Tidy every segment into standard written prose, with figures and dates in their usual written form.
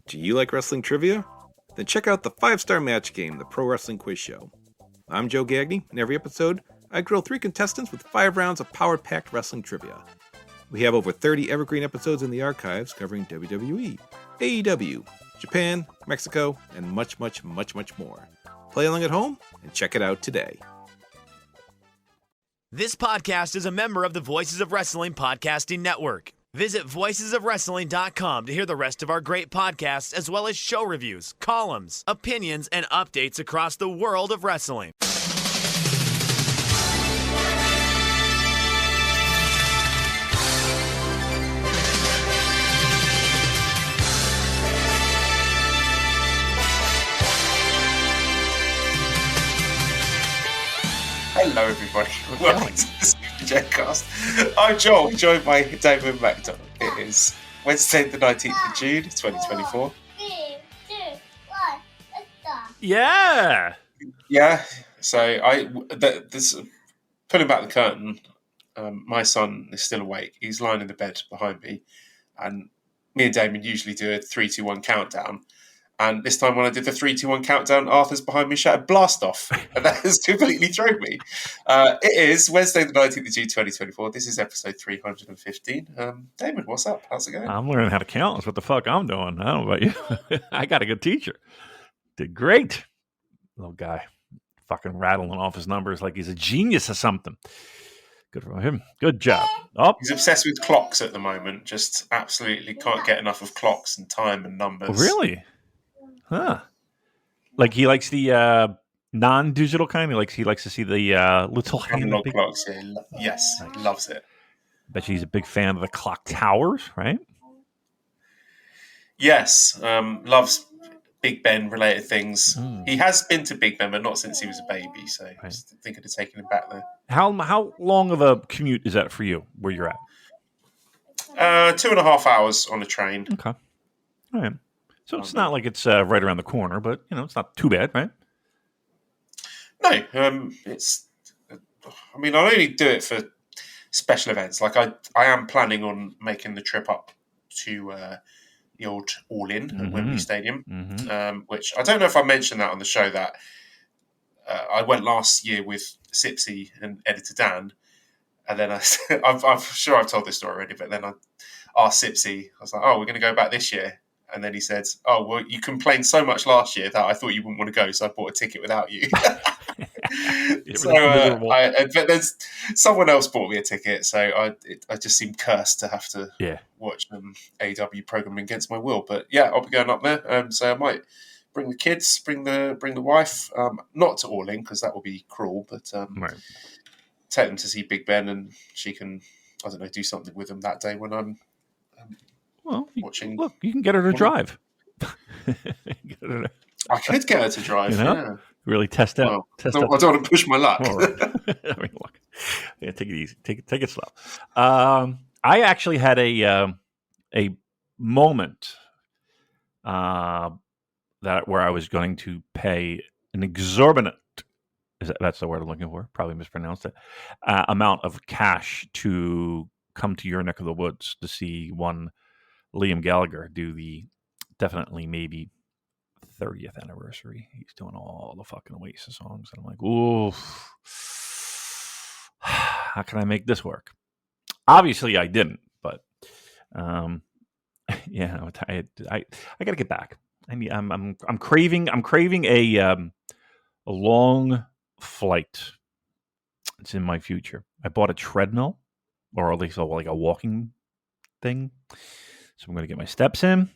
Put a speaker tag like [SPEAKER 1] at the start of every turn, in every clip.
[SPEAKER 1] Do you like wrestling trivia? Then check out the 5-Star Match Game, the Pro Wrestling Quiz Show. I'm Joe Gagney, and every episode, I grill 3 contestants with 5 rounds of power-packed wrestling trivia. We have over 30 evergreen episodes in the archives covering WWE, AEW, Japan, Mexico, and much, much, much, much more. Play along at home and check it out today.
[SPEAKER 2] This podcast is a member of the Voices of Wrestling Podcasting Network. Visit voicesofwrestling.com to hear the rest of our great podcasts, as well as show reviews, columns, opinions, and updates across the world of wrestling.
[SPEAKER 3] Hello, everybody. Welcome to the Super Jetcast. I'm Joel, joined by David McDonald. It is Wednesday, the 19th of June, 2024.
[SPEAKER 4] 3, 2, 1, let's start.
[SPEAKER 2] Yeah!
[SPEAKER 3] Yeah, so pulling back the curtain, my son is still awake. He's lying in the bed behind me, and me and Damon usually do a 3, 2, 1 countdown. And this time when I did the 3, 2, 1 countdown, Arthur's behind me shouted blast off. And that has completely thrown me. It is Wednesday, the 19th of June, 2024. This is episode 315. Damon, what's up? How's it going?
[SPEAKER 5] I'm learning how to count. That's what the fuck I'm doing. I don't know about you. I got a good teacher. Did great. Little guy. Fucking rattling off his numbers like he's a genius or something. Good for him. Good job. Oh,
[SPEAKER 3] He's obsessed with clocks at the moment. Just absolutely can't get enough of clocks and time and numbers.
[SPEAKER 5] really? Huh. Like he likes the non-digital kind. He likes to see the little
[SPEAKER 3] Analog
[SPEAKER 5] hand.
[SPEAKER 3] clocks, yeah. Yes, loves it.
[SPEAKER 5] Bet she's a big fan of the clock towers, right?
[SPEAKER 3] Yes, loves Big Ben related things. He has been to Big Ben, but not since he was a baby. So I was thinking of taking him back there.
[SPEAKER 5] How long of a commute is that for you? Where you're at?
[SPEAKER 3] 2.5 hours on a train.
[SPEAKER 5] Okay. All right. So it's not like it's right around the corner, but it's not too bad, right?
[SPEAKER 3] No, it's. I mean, I only do it for special events. Like I am planning on making the trip up to the old All In at Wembley Stadium, which I don't know if I mentioned that on the show that I went last year with Sipsy and editor Dan, and then I'm sure I've told this story already, but then I asked Sipsy, I was like, "Oh, we're going to go back this year." And then he said, "Oh, well, you complained so much last year that I thought you wouldn't want to go, so I bought a ticket without you." But then someone else bought me a ticket, so I just seemed cursed to have to watch AEW programming against my will. But yeah, I'll be going up there, so I might bring the kids, bring the wife, not to All In because that will be cruel, but take them to see Big Ben, and she can, I don't know, do something with them that day when I'm. Watching.
[SPEAKER 5] Look, you can get her to drive.
[SPEAKER 3] I could get her to drive. Yeah.
[SPEAKER 5] Really test out.
[SPEAKER 3] I don't want to push my luck.
[SPEAKER 5] I mean, look, take it easy. Take it slow. I actually had a moment where I was going to pay an exorbitant. That's the word I'm looking for? Probably mispronounced it. Amount of cash to come to your neck of the woods to see one Liam Gallagher do the definitely maybe 30th anniversary. He's doing all the fucking Oasis songs. And I'm like, ooh, how can I make this work? Obviously I didn't, but I gotta get back. I mean, I'm craving a long flight. It's in my future. I bought a treadmill, or at least like a walking thing. So I'm going to get my steps in. I'm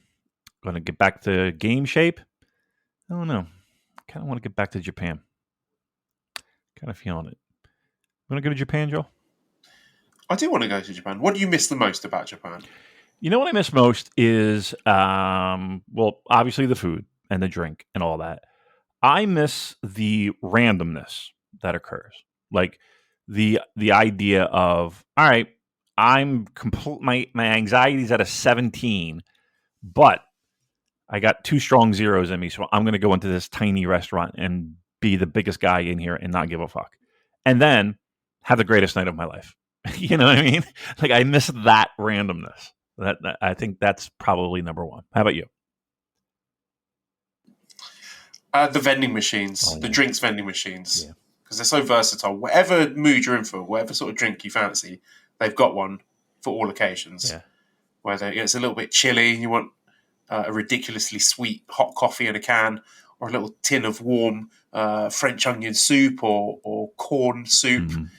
[SPEAKER 5] going to get back to game shape. I don't know. I kind of want to get back to Japan. Kind of feeling it. Want to go to Japan, Joel?
[SPEAKER 3] I do want to go to Japan. What do you miss the most about Japan?
[SPEAKER 5] You know what I miss most is, obviously the food and the drink and all that. I miss the randomness that occurs. Like the idea of, all right, I'm my anxiety's at a 17, but I got 2 strong zeros in me, so I'm going to go into this tiny restaurant and be the biggest guy in here and not give a fuck. And then have the greatest night of my life. You know what I mean? Like, I miss that randomness. That I think that's probably number one. How about you?
[SPEAKER 3] The vending machines,
[SPEAKER 5] Oh, yeah.
[SPEAKER 3] the drinks vending machines,
[SPEAKER 5] Yeah.
[SPEAKER 3] because they're so versatile. Whatever mood you're in for, whatever sort of drink you fancy, they've got one for all occasions.
[SPEAKER 5] Yeah.
[SPEAKER 3] Whether it's a little bit chilly and you want a ridiculously sweet hot coffee in a can, or a little tin of warm French onion soup, or corn soup,
[SPEAKER 5] Mhm.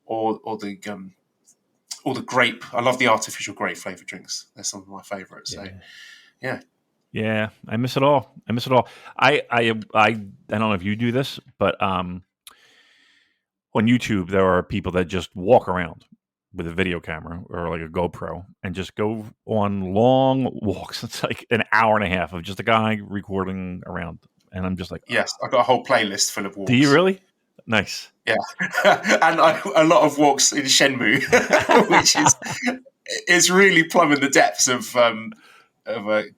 [SPEAKER 3] or the grape. I love the artificial grape flavored drinks. They're some of my favorites.
[SPEAKER 5] Yeah.
[SPEAKER 3] So yeah.
[SPEAKER 5] Yeah, I miss it all. I don't know if you do this, but on YouTube there are people that just walk around with a video camera or like a GoPro and just go on long walks. It's like an hour and a half of just a guy recording around, and I'm just like,
[SPEAKER 3] Yes, I've got a whole playlist full of walks.
[SPEAKER 5] do you really? Nice.
[SPEAKER 3] Yeah, and a lot of walks in Shenmue, which is really plumbing the depths of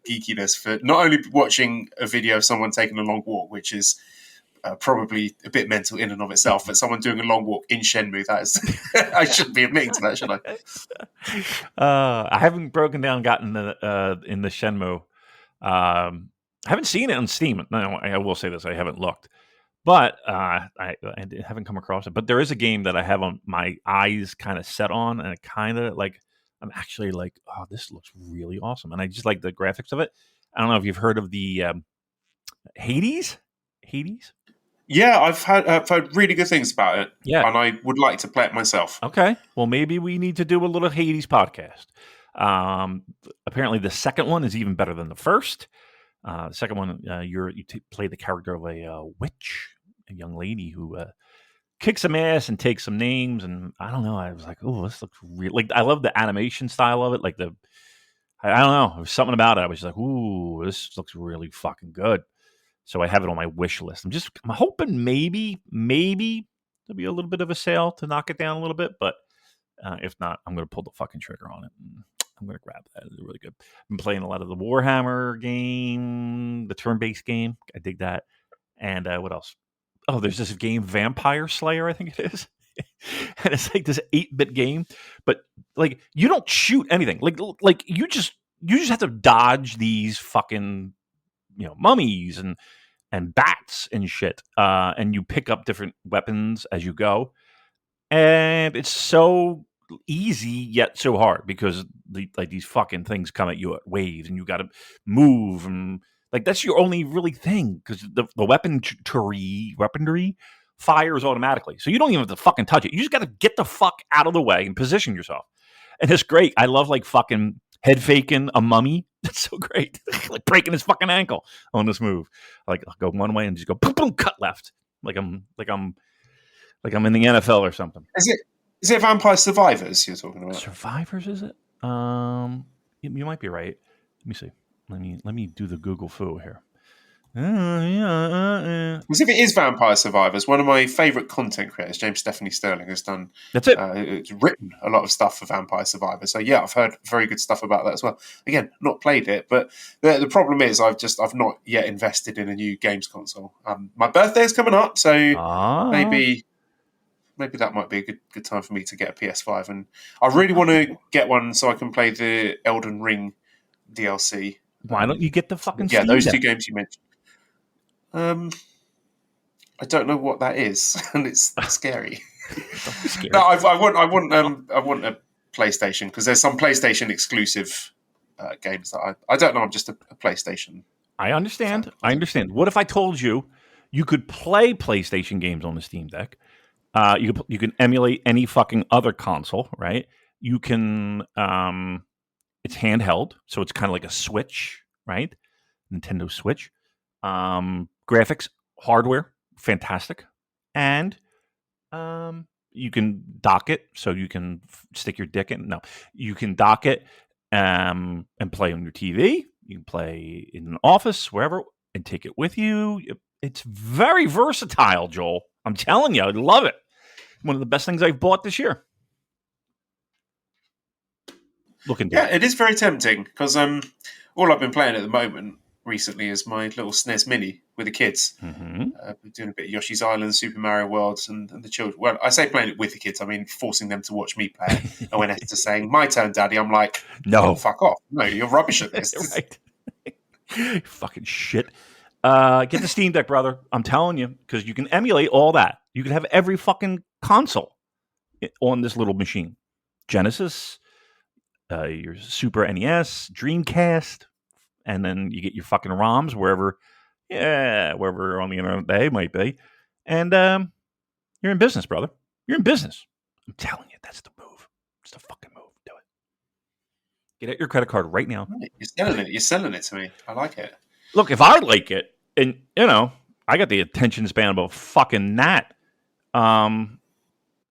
[SPEAKER 3] geekiness for not only watching a video of someone taking a long walk, which is probably a bit mental in and of itself, but someone doing a long walk in Shenmue, that is, I shouldn't be admitting to that, should I?
[SPEAKER 5] I haven't gotten in the Shenmue. I haven't seen it on Steam. No, I will say this: I haven't looked, but I haven't come across it. But there is a game that I have on my eyes kind of set on, and it kind of like I'm actually like, oh, this looks really awesome, and I just like the graphics of it. I don't know if you've heard of the Hades.
[SPEAKER 3] Yeah, I've heard really good things about it.
[SPEAKER 5] Yeah.
[SPEAKER 3] And I would like to play it myself.
[SPEAKER 5] Okay. Well, maybe we need to do a little Hades podcast. Apparently, the second one is even better than the first. The second one, you play the character of a witch, a young lady who kicks some ass and takes some names. And I don't know. I was like, oh, this looks real. Like, I love the animation style of it. Like I don't know. There was something about it. I was just like, ooh, this looks really fucking good. So I have it on my wish list. I'm hoping maybe there'll be a little bit of a sale to knock it down a little bit, but if not, I'm going to pull the fucking trigger on it. I'm going to grab that. It's really good. I've been playing a lot of the Warhammer game, the turn-based game. I dig that. And what else? Oh, there's this game, Vampire Slayer, I think it is. And it's like this 8-bit game, but like you don't shoot anything. Like you just have to dodge these fucking mummies and bats and shit, and you pick up different weapons as you go, and it's so easy yet so hard because these fucking things come at you at waves, and you got to move, and like that's your only really thing because the weaponry fires automatically, so you don't even have to fucking touch it. You just got to get the fuck out of the way and position yourself, and it's great. I love like fucking head faking a mummy. That's so great. Like breaking his fucking ankle on this move. Like I'll go one way and just go boom, boom, cut left. Like I'm in the NFL or something.
[SPEAKER 3] Is it Vampire Survivors you're talking about?
[SPEAKER 5] Survivors, is it? You might be right. Let me see. Let me do the Google foo here.
[SPEAKER 3] Because if it is Vampire Survivors, one of my favourite content creators, James Stephanie Sterling, has done.
[SPEAKER 5] That's it.
[SPEAKER 3] It's written a lot of stuff for Vampire Survivors. So yeah, I've heard very good stuff about that as well. Again, not played it, but the problem is I've not yet invested in a new games console. My birthday is coming up, so maybe that might be a good time for me to get a PS5. And I really want to get one so I can play the Elden Ring DLC.
[SPEAKER 5] Why don't you get the fucking
[SPEAKER 3] Steam
[SPEAKER 5] those
[SPEAKER 3] two games you mentioned? I don't know what that is, and it's scary. No, I want a PlayStation because there's some PlayStation exclusive games that I don't know. I'm just a PlayStation.
[SPEAKER 5] I understand. What if I told you could play PlayStation games on the Steam Deck? You can emulate any fucking other console, right? You can. It's handheld, so it's kind of like a Switch, right? Nintendo Switch. Graphics, hardware, fantastic, and you can dock it, so you can stick your dick in. No, you can dock it and play on your TV. You can play in an office, wherever, and take it with you. It's very versatile, Joel. I'm telling you, I love it. One of the best things I've bought this year.
[SPEAKER 3] Yeah, it is very tempting because all I've been playing at the moment recently is my little SNES Mini with the kids.
[SPEAKER 5] Mm-hmm.
[SPEAKER 3] We're doing a bit of Yoshi's Island, Super Mario World, and the children. Well, I say playing it with the kids, I mean forcing them to watch me play. And when Esther's saying, "My turn, Daddy," I'm like,
[SPEAKER 5] "No,
[SPEAKER 3] fuck off. No, you're rubbish at this."
[SPEAKER 5] Right. Fucking shit. Get the Steam Deck, brother. I'm telling you, because you can emulate all that. You can have every fucking console on this little machine. Genesis, your Super NES, Dreamcast, and then you get your fucking ROMs wherever on the internet they might be. And you're in business, brother. You're in business. I'm telling you, that's the move. It's the fucking move. Do it. Get out your credit card right now.
[SPEAKER 3] You're selling it. You're selling it to me. I like it.
[SPEAKER 5] Look, if I like it, and I got the attention span of a fucking gnat.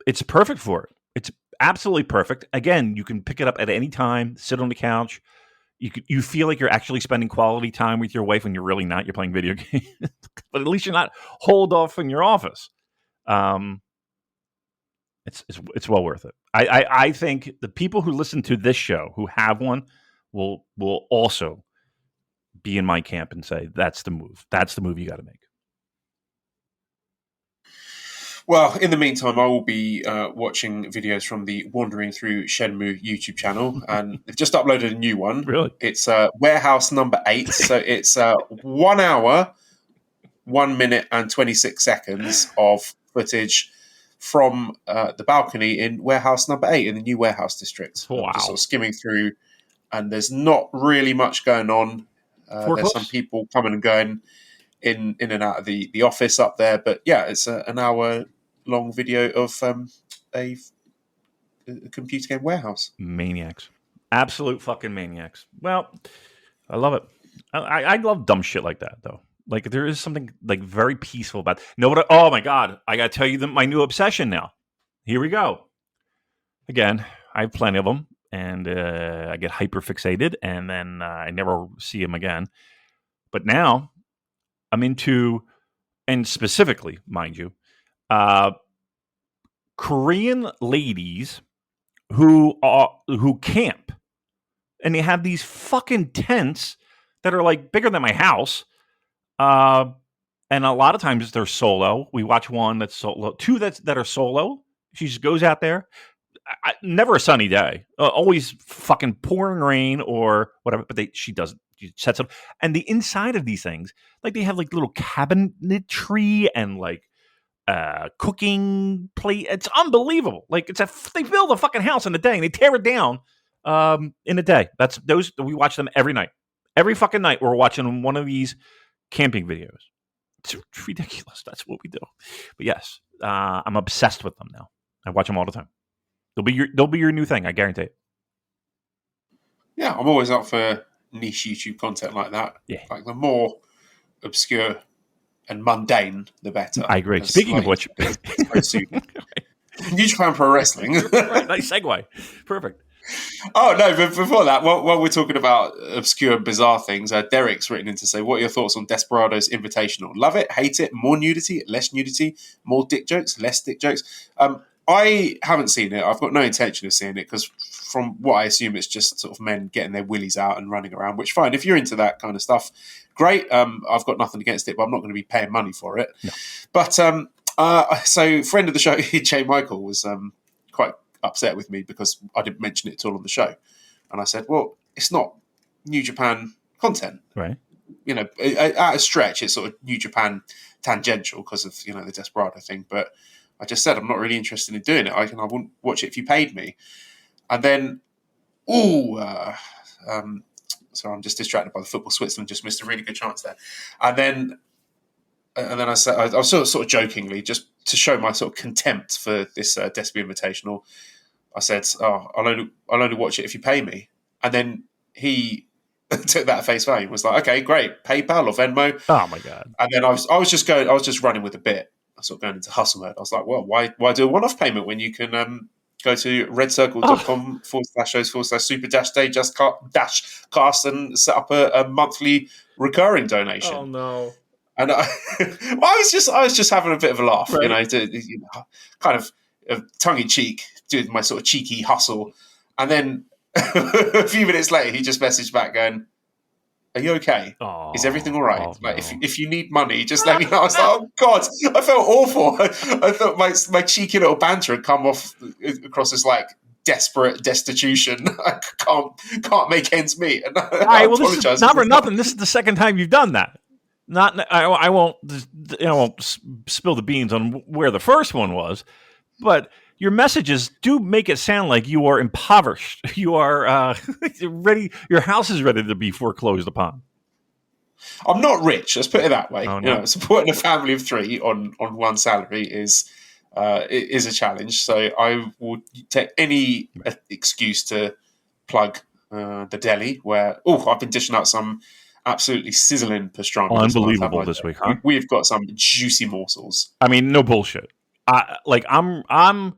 [SPEAKER 5] It's perfect for it. It's absolutely perfect. Again, you can pick it up at any time. Sit on the couch. You feel like you're actually spending quality time with your wife when you're really not. You're playing video games, but at least you're not holed off in your office. It's well worth it. I think the people who listen to this show who have one will also be in my camp and say that's the move. That's the move you got to make.
[SPEAKER 3] Well, in the meantime, I will be watching videos from the Wandering Through Shenmue YouTube channel, and they've just uploaded a new one.
[SPEAKER 5] Really?
[SPEAKER 3] It's Warehouse number 8, so it's 1 hour, 1 minute and 26 seconds of footage from the balcony in Warehouse number 8 in the new warehouse district.
[SPEAKER 5] Wow.
[SPEAKER 3] I'm just sort of skimming through, and there's not really much going on. There's some people coming and going in and out of the office up there, but yeah, it's an hour-long video of a computer game warehouse.
[SPEAKER 5] Maniacs. Absolute fucking maniacs. Well, I love it. I love dumb shit like that, though. Like, there is something, like, very peaceful about it. Oh, my God. I got to tell you my new obsession now. Here we go. Again, I have plenty of them, and I get hyper-fixated, and then I never see them again. But now, I'm into, and specifically, mind you, Korean ladies who camp, and they have these fucking tents that are like bigger than my house, and a lot of times they're solo. We watch one that's solo, two that are solo. She just goes out there. Never a sunny day, always fucking pouring rain or whatever. But she doesn't. She sets up, and the inside of these things, like they have like little cabinetry and like cooking plate. It's unbelievable. Like they build a fucking house in a day and they tear it down in a day. We watch them every night. Every fucking night we're watching one of these camping videos. It's ridiculous. That's what we do. But yes, I'm obsessed with them now. I watch them all the time. They'll be your new thing. I guarantee it.
[SPEAKER 3] Yeah, I'm always up for niche YouTube content like that.
[SPEAKER 5] Yeah.
[SPEAKER 3] Like the more obscure and mundane, the better.
[SPEAKER 5] I agree. Speaking of which,
[SPEAKER 3] New Japan Pro Wrestling.
[SPEAKER 5] Right, nice segue. Perfect.
[SPEAKER 3] Oh no! But before that, while we're talking about obscure and bizarre things, Derek's written in to say, "What are your thoughts on Desperado's Invitational? Love it, hate it, more nudity, less nudity, more dick jokes, less dick jokes." I haven't seen it. I've got no intention of seeing it because, from what I assume, it's just sort of men getting their willies out and running around. Which, fine, if you're into that kind of stuff, great. I've got nothing against it, but I'm not going to be paying money for it. No. But so, friend of the show, Jay Michael, was quite upset with me because I didn't mention it at all on the show, and I said, "Well, it's not New Japan content,
[SPEAKER 5] right?
[SPEAKER 3] You know, at a stretch, it's sort of New Japan tangential because of the Desperado thing, but." I just said I'm not really interested in doing it. I wouldn't watch it if you paid me. And then, sorry, I'm just distracted by the football. Switzerland just missed a really good chance there. And then I said, I was sort of jokingly, just to show my sort of contempt for this Despi Invitational, I said, "Oh, I'll only watch it if you pay me." And then he took that at face value and was like, "Okay, great, PayPal or Venmo."
[SPEAKER 5] Oh my god!
[SPEAKER 3] And then I was just running with a bit. I was sort of going into hustle mode. I was like, well, why do a one-off payment when you can go to redcircle.com/super-day-cast and set up a monthly recurring donation.
[SPEAKER 5] Oh no!
[SPEAKER 3] And I was just having a bit of a laugh, right. Kind of tongue-in-cheek, doing my sort of cheeky hustle. And then a few minutes later, he just messaged back going, "Are you okay?
[SPEAKER 5] Oh,
[SPEAKER 3] is everything all right?
[SPEAKER 5] No.
[SPEAKER 3] If you need money, just let me know." I was like, "Oh God!" I felt awful. I thought my cheeky little banter had come off across as like desperate destitution. I can't make ends meet. And
[SPEAKER 5] all right, well, this is not for nothing. This is the second time you've done that. I won't spill the beans on where the first one was, but your messages do make it sound like you are impoverished. You are ready. Your house is ready to be foreclosed upon.
[SPEAKER 3] I'm not rich. Let's put it that way.
[SPEAKER 5] Oh, no.
[SPEAKER 3] Supporting a family of 3 on one salary is a challenge. So I will take any excuse to plug the deli, where I've been dishing out some absolutely sizzling pastrami.
[SPEAKER 5] Unbelievable this week, huh?
[SPEAKER 3] We've got some juicy morsels.
[SPEAKER 5] I mean, no bullshit. I'm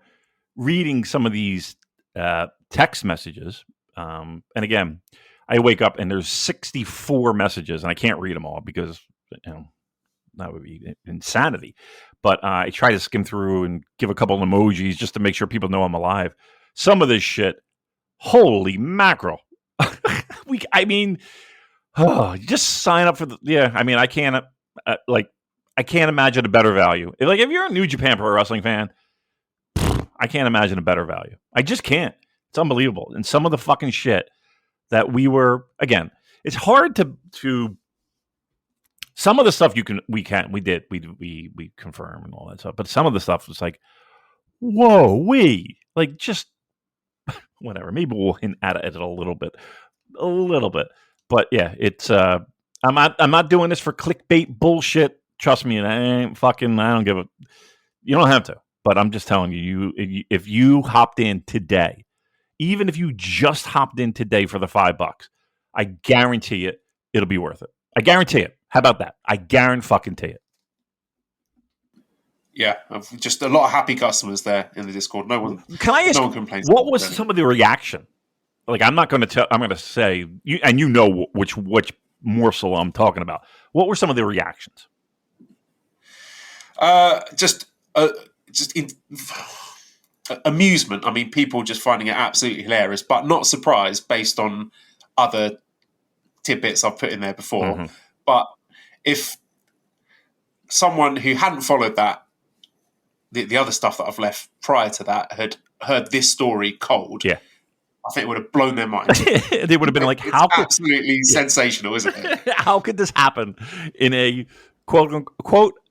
[SPEAKER 5] reading some of these text messages, and again, I wake up and there's 64 messages, and I can't read them all because that would be insanity. But I try to skim through and give a couple of emojis just to make sure people know I'm alive. Some of this shit, holy mackerel! Just sign up for the. Yeah, I mean, I can't I can't imagine a better value. If you're a New Japan Pro Wrestling fan, I can't imagine a better value. I just can't. It's unbelievable. And some of the fucking shit that we it's hard to some of the stuff we confirm and all that stuff. But some of the stuff was like, whoa, just whatever. Maybe we'll hint at it a little bit. But yeah, it's I'm not doing this for clickbait bullshit. Trust me, I don't give a. You don't have to, but I'm just telling you, if you hopped in today, even if you just hopped in today for the $5, I guarantee it'll be worth it. I guarantee it. How about that? I guarantee it.
[SPEAKER 3] Yeah, just a lot of happy customers there in the Discord. No one.
[SPEAKER 5] Can I ask?
[SPEAKER 3] No one complains.
[SPEAKER 5] What was some of the reaction? I'm not going to tell. I'm going to say, and you know which morsel I'm talking about. What were some of the reactions?
[SPEAKER 3] Just amusement. I mean, people just finding it absolutely hilarious, but not surprised based on other tidbits I've put in there before. Mm-hmm. But if someone who hadn't followed that, the other stuff that I've left prior to that, had heard this story cold,
[SPEAKER 5] yeah,
[SPEAKER 3] I think it would have blown their mind.
[SPEAKER 5] They would have been like, "How
[SPEAKER 3] absolutely sensational, isn't it?
[SPEAKER 5] How could this happen in a quote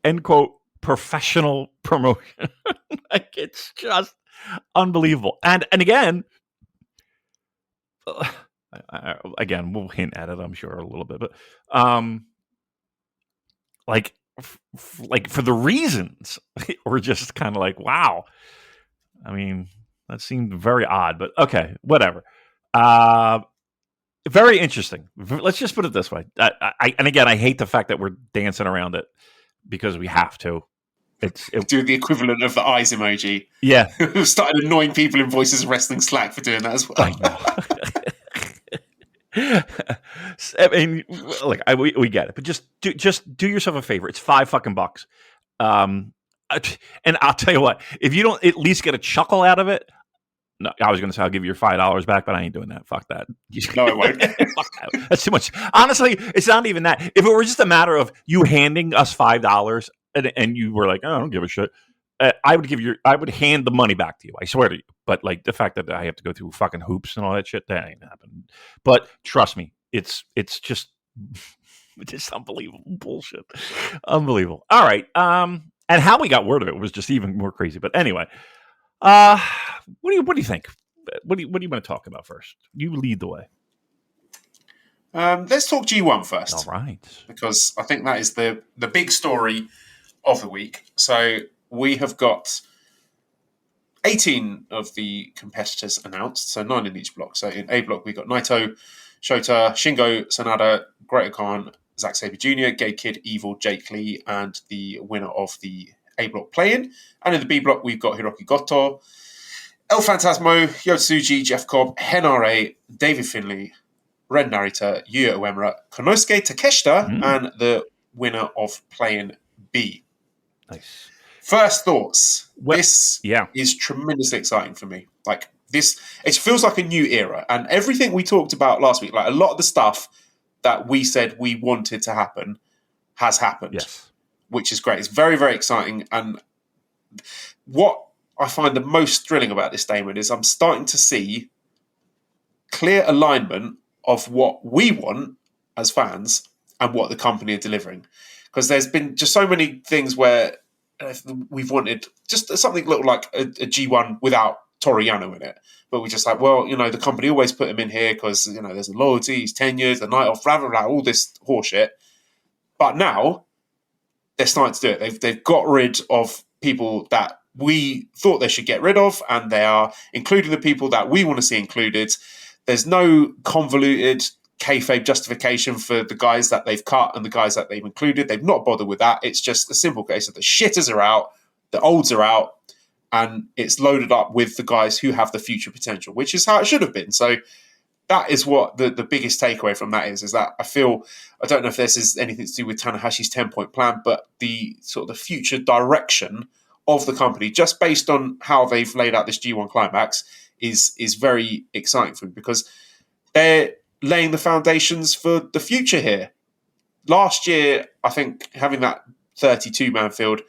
[SPEAKER 5] unquote professional promotion?" It's just unbelievable. And again, we'll hint at it, I'm sure, a little bit, but for the reasons, we're just kind of like, wow. I mean, that seemed very odd, but okay, whatever. Very interesting. Let's just put it this way. And again, I hate the fact that we're dancing around it because we have to.
[SPEAKER 3] Do the equivalent of the eyes emoji.
[SPEAKER 5] Yeah.
[SPEAKER 3] We've started annoying people in Voices of Wrestling Slack for doing that as well.
[SPEAKER 5] I know. I mean, we get it, but just do yourself a favor. It's $5 fucking. And I'll tell you what, if you don't at least get a chuckle out of it, no, I was going to say I'll give you your $5 back, but I ain't doing that. Fuck that.
[SPEAKER 3] No, I won't.
[SPEAKER 5] Fuck that. That's too much. Honestly, it's not even that. If it were just a matter of you handing us $5 and you were like, oh, I don't give a shit, I would hand the money back to you. I swear to you. But the fact that I have to go through fucking hoops and all that shit, that ain't happening. But trust me, it's just unbelievable bullshit. Unbelievable. All right. And how we got word of it was just even more crazy. But anyway, what do you think? What do you want to talk about first? You lead the way.
[SPEAKER 3] Let's talk G1 first.
[SPEAKER 5] All right.
[SPEAKER 3] Because I think that is the big story of the week. So we have got 18 of the competitors announced, so 9 in each block. So in A block, we got Naito, Shota, Shingo, Sanada, Great Khan, Zack Sabre Jr., Gay Kid, Evil, Jake Lee, and the winner of the A block play-in. And in the B block, we've got Hiroki Goto, El Phantasmo, Yotsuji, Jeff Cobb, HENARE, David Finlay, Ren Narita, Yuya Uemura, Konosuke Takeshita, and the winner of play-in B.
[SPEAKER 5] Nice.
[SPEAKER 3] First thoughts. This is tremendously exciting for me. It feels like a new era. And everything we talked about last week, a lot of the stuff that we said we wanted to happen has happened.
[SPEAKER 5] Yes.
[SPEAKER 3] Which is great. It's very, very exciting. And what I find the most thrilling about this, Damon, is I'm starting to see clear alignment of what we want as fans and what the company are delivering. because there's been just so many things where we've wanted just something look like a G1 without Toru Yano in it. But we're just like, well, the company always put him in here because, there's a loyalty, he's 10 years, the night off, blah, blah, blah, all this horseshit. But now they're starting to do it. They've got rid of people that we thought they should get rid of, and they are including the people that we want to see included. There's no convoluted kayfabe justification for the guys that they've cut and the guys that they've included. They've not bothered with that. It's just a simple case of the shitters are out, the olds are out, and it's loaded up with the guys who have the future potential, which is how it should have been. So that is what the biggest takeaway from that is that I don't know if this is anything to do with Tanahashi's 10-point plan, but the sort of the future direction of the company, just based on how they've laid out this G1 climax, is very exciting for me, because they're laying the foundations for the future here. Last year, I think having that 32-man field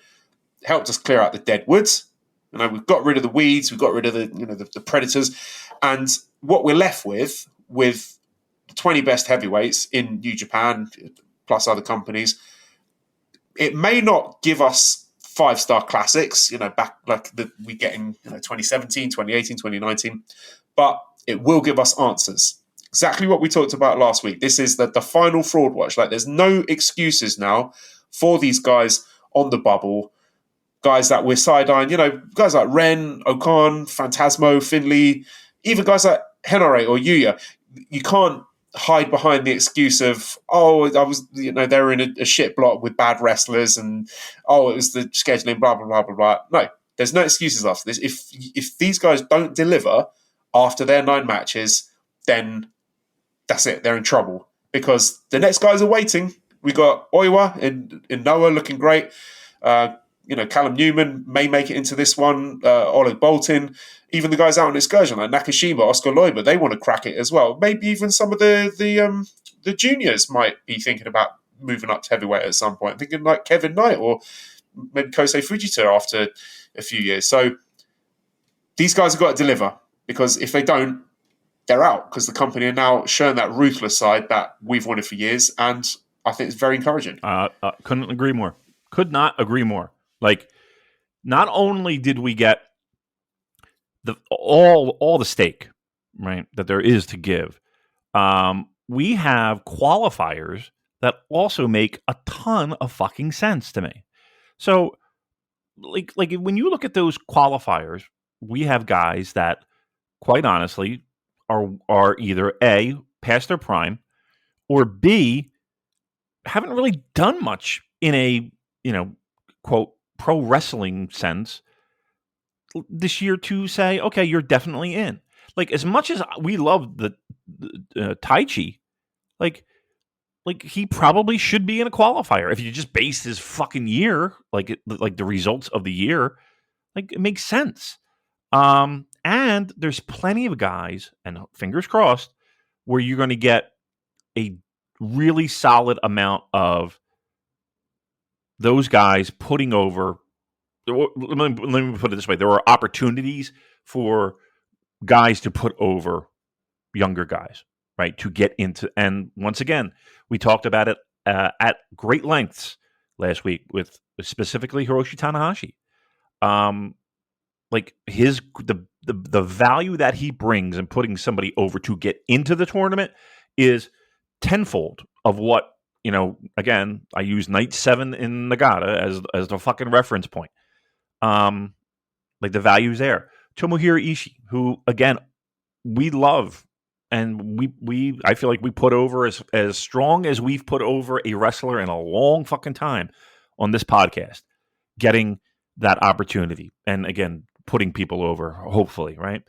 [SPEAKER 3] helped us clear out the dead woods. We've got rid of the weeds, we've got rid of the predators, and what we're left with the 20 best heavyweights in New Japan plus other companies. It may not give us 5-star classics, back like we get in 2017, 2018, 2019, but it will give us answers. Exactly what we talked about last week. This is the final fraud watch. Like, there's no excuses now for these guys on the bubble. Guys that we're side-eyeing, guys like Ren, Okan, Phantasmo, Finlay, even guys like Henare or Yuya. You can't hide behind the excuse of, they were in a shit block with bad wrestlers, and it was the scheduling, blah, blah, blah, blah, blah. No, there's no excuses after this. If these guys don't deliver after their 9 matches, then that's it. They're in trouble, because the next guys are waiting. We got Oiwa in Noah looking great. Callum Newman may make it into this one. Oleg Boltin, even the guys out on excursion like Nakashima, Oscar Loiba, they want to crack it as well. Maybe even some of the juniors might be thinking about moving up to heavyweight at some point. Thinking like Kevin Knight or maybe Kosei Fujita after a few years. So these guys have got to deliver, because if they don't, they're out, because the company are now showing that ruthless side that we've wanted for years, and I think it's very encouraging.
[SPEAKER 5] Couldn't agree more. Could not agree more. Like, not only did we get all the stake, right, that there is to give, we have qualifiers that also make a ton of fucking sense to me. So, like when you look at those qualifiers, we have guys that, quite honestly, are either A, past their prime, or B, haven't really done much in a, quote, pro wrestling sense this year to say, okay, you're definitely in. Like, as much as we love the Taichi, like he probably should be in a qualifier. If you just base his fucking year, like the results of the year, like, it makes sense. And there's plenty of guys, and fingers crossed, where you're going to get a really solid amount of those guys putting over. Let me put it this way: there are opportunities for guys to put over younger guys, right? To get into, and once again, we talked about it at great lengths last week with specifically Hiroshi Tanahashi. Like the value that he brings in putting somebody over to get into the tournament is tenfold of what, again, I use Night 7 in Nagata as the fucking reference point. Like, the value's there. Tomohiro Ishii, who, again, we love, and I feel like we put over as strong as we've put over a wrestler in a long fucking time on this podcast, getting that opportunity. And again, putting people over, hopefully, right?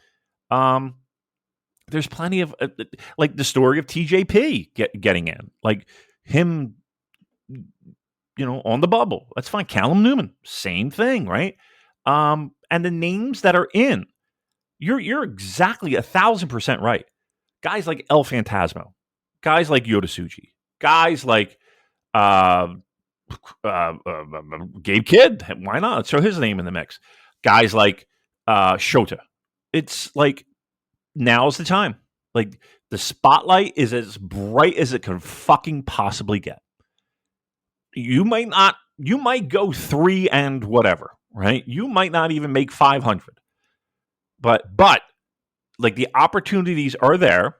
[SPEAKER 5] There's plenty of, like, the story of TJP getting in. Like, him, on the bubble. That's fine. Callum Newman, same thing, right? And the names that are in, you're exactly 1,000% right. Guys like El Phantasmo, guys like Yoda guys like Gabe Kidd. Why not? Let's throw his name in the mix. Guys like Shota. It's like, now's the time. Like, the spotlight is as bright as it can fucking possibly get. you might go 3 and whatever, right? You might not even make 500. But like the opportunities are there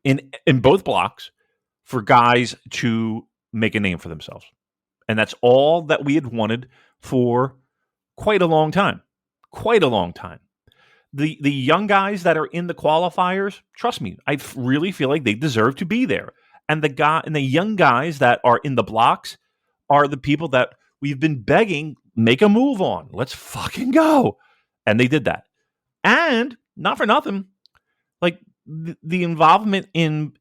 [SPEAKER 5] in both blocks for guys to make a name for themselves. And that's all that we had wanted for quite a long time. Quite a long time. The young guys that are in the qualifiers, trust me, I really feel like they deserve to be there. And the young guys that are in the blocks are the people that we've been begging, make a move on. Let's fucking go. And they did that. And not for nothing, like the involvement in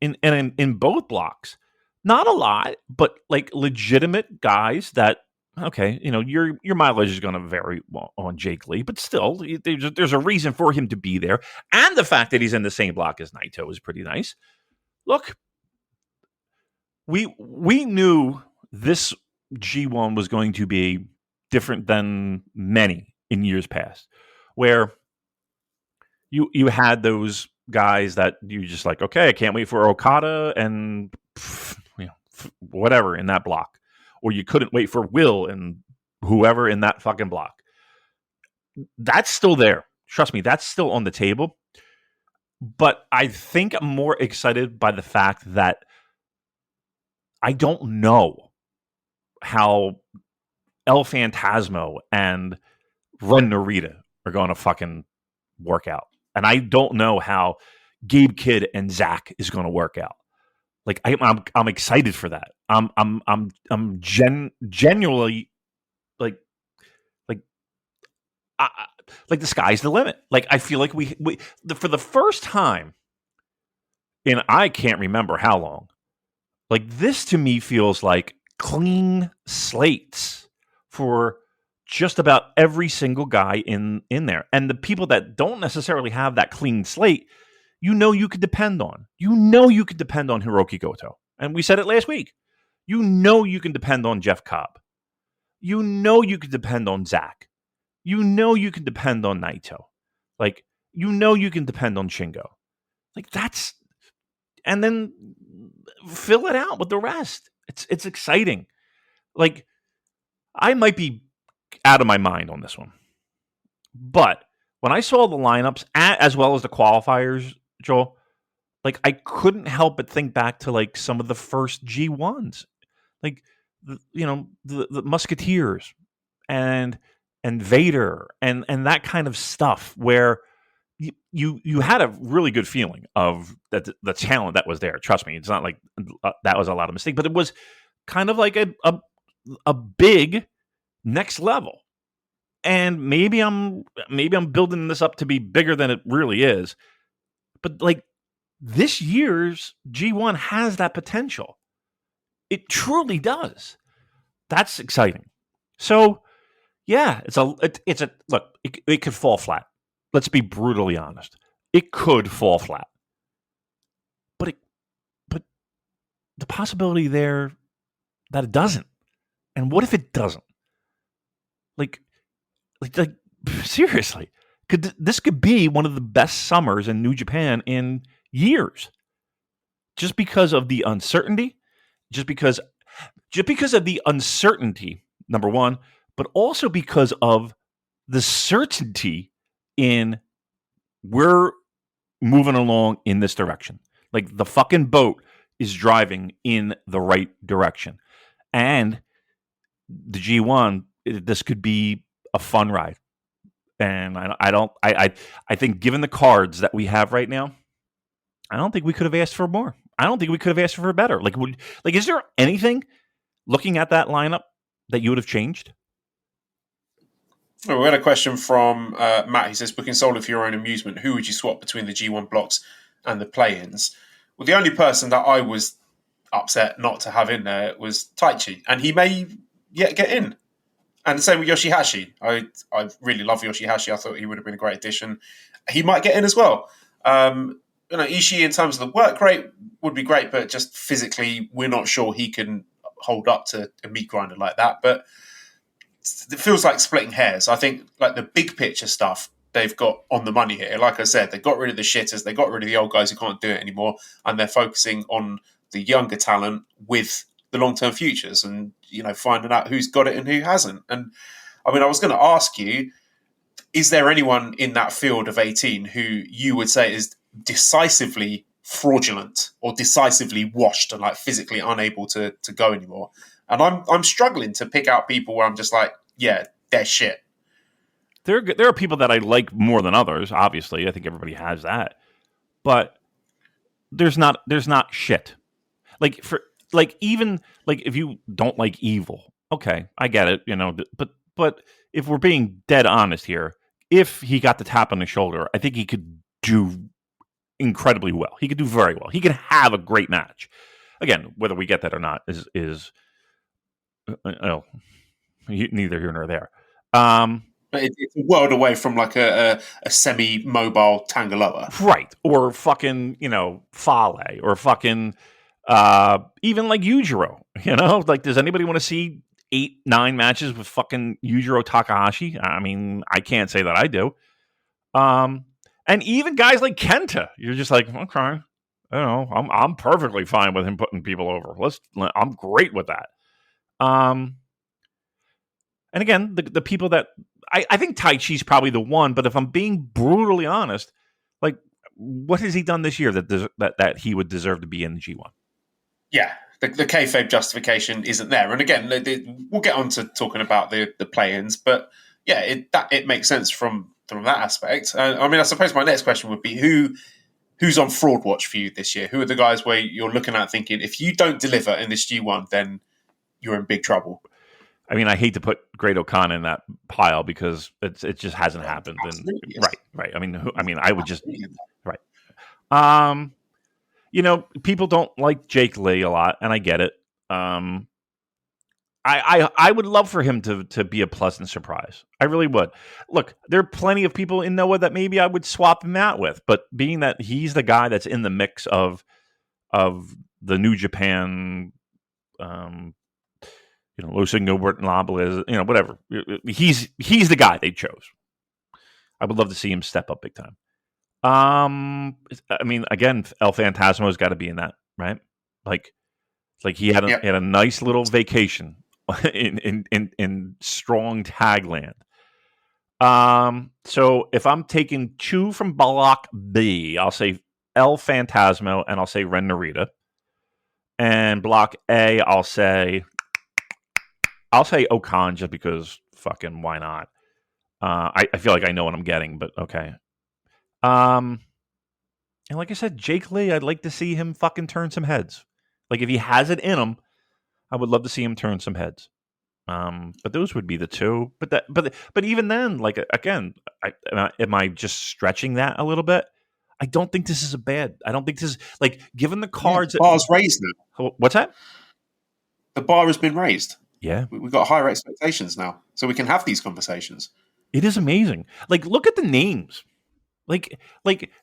[SPEAKER 5] both blocks, not a lot, but like legitimate guys that, okay, your mileage is going to vary on Jake Lee, but still, there's a reason for him to be there. And the fact that he's in the same block as Naito is pretty nice. Look, we knew this G1 was going to be different than many in years past, where you had those guys that you just like, okay, I can't wait for Okada and whatever in that block. Or you couldn't wait for Will and whoever in that fucking block. That's still there. Trust me, that's still on the table. But I think I'm more excited by the fact that I don't know how El Phantasmo and Ren Narita are going to fucking work out. And I don't know how Gabe Kidd and Zach is going to work out. Like I'm excited for that. I'm genuinely like the sky's the limit. Like I feel like we for the first time in I can't remember how long. Like this to me feels like clean slates for just about every single guy in there. And the people that don't necessarily have that clean slate, you could depend on. You could depend on Hiroki Goto. And we said it last week. You can depend on Jeff Cobb. You could depend on Zach. You can depend on Naito. Like, you can depend on Shingo. Like, that's... And then fill it out with the rest. It's exciting. Like, I might be out of my mind on this one. But when I saw the lineups, as well as the qualifiers, Joel, like I couldn't help but think back to like some of the first G1s, like the Musketeers and Vader and that kind of stuff, where you had a really good feeling of that the talent that was there. Trust me, it's not like that was a lot of mistake, but it was kind of like a big next level. And maybe I'm building this up to be bigger than it really is. But like this year's G1 has that potential. It truly does. That's exciting. So yeah, it's a look, it could fall flat. Let's be brutally honest. It could fall flat. But the possibility there that it doesn't. And what if it doesn't? Like seriously, this could be one of the best summers in New Japan in years, just because of the uncertainty, just because of the uncertainty, number one, but also because of the certainty in we're moving along in this direction. Like the fucking boat is driving in the right direction, and the G1, this could be a fun ride. And I think given the cards that we have right now, I don't think we could have asked for more. I don't think we could have asked for better. Like is there anything looking at that lineup that you would have changed?
[SPEAKER 3] Well, we had a question from Matt. He says, booking solely for your own amusement, who would you swap between the G1 blocks and the play-ins? Well, the only person that I was upset not to have in there was Taichi, and he may yet get in. And the same with Yoshihashi. I really love Yoshihashi. I thought he would have been a great addition. He might get in as well. Ishii, in terms of the work rate, would be great, but just physically, we're not sure he can hold up to a meat grinder like that. But it feels like splitting hairs. I think like the big picture stuff they've got on the money here. Like I said, they got rid of the shitters, they got rid of the old guys who can't do it anymore, and they're focusing on the younger talent with the long-term futures and, finding out who's got it and who hasn't. And I mean, I was going to ask you, is there anyone in that field of 18 who you would say is decisively fraudulent or decisively washed and like physically unable to go anymore? And I'm struggling to pick out people where I'm just like, yeah, they're shit.
[SPEAKER 5] There are people that I like more than others. Obviously, I think everybody has that, but there's not shit. Even if you don't like Evil, okay, I get it, But if we're being dead honest here, if he got the tap on the shoulder, I think he could do incredibly well. He could do very well. He could have a great match. Again, whether we get that or not is neither here nor there.
[SPEAKER 3] But it's a world away from like a semi-mobile Tangaloa.
[SPEAKER 5] Right. Or fucking, Fale. Or fucking even like Yujiro. Like, does anybody want to see 8-9 matches with fucking Yujiro Takahashi? I mean, I can't say that I do. And even guys like Kenta, you're just like, okay, I'm perfectly fine with him putting people over. I'm great with that. And again, the people that I think Tai Chi's probably the one, but if I'm being brutally honest, like, what has he done this year that he would deserve to be in the G1?
[SPEAKER 3] Yeah, the kayfabe justification isn't there. And again, we'll get on to talking about the play-ins, but yeah, it makes sense from that aspect. I mean, I suppose my next question would be who's on fraud watch for you this year? Who are the guys where you're looking at thinking, if you don't deliver in this G1, then you're in big trouble?
[SPEAKER 5] I mean, I hate to put Great O'Khan in that pile because it just hasn't happened. And, right. I mean, I would just right. People don't like Jake Lee a lot, and I get it. I would love for him to be a pleasant surprise. I really would. Look, there are plenty of people in Noah that maybe I would swap him out with, but being that he's the guy that's in the mix of the New Japan, Lusingo Bertinabla, whatever. He's the guy they chose. I would love to see him step up big time. I mean, again, El Phantasmo's got to be in that, right? Like he had a nice little vacation in strong tag land. So if I'm taking 2 from Block B, I'll say El Phantasmo and I'll say Ren Narita. And Block A, I'll say O'Khan just because fucking why not? I feel like I know what I'm getting, but okay. And like I said, Jake Lee, I'd like to see him fucking turn some heads. Like, if he has it in him, I would love to see him turn some heads. But those would be the 2. But even then, like, again, am I just stretching that a little bit? I don't think this is I don't think this is, like, given the cards.
[SPEAKER 3] The bar's raised now.
[SPEAKER 5] What's that?
[SPEAKER 3] The bar has been raised.
[SPEAKER 5] Yeah.
[SPEAKER 3] We've got higher expectations now, so we can have these conversations.
[SPEAKER 5] It is amazing. Like, look at the names. Like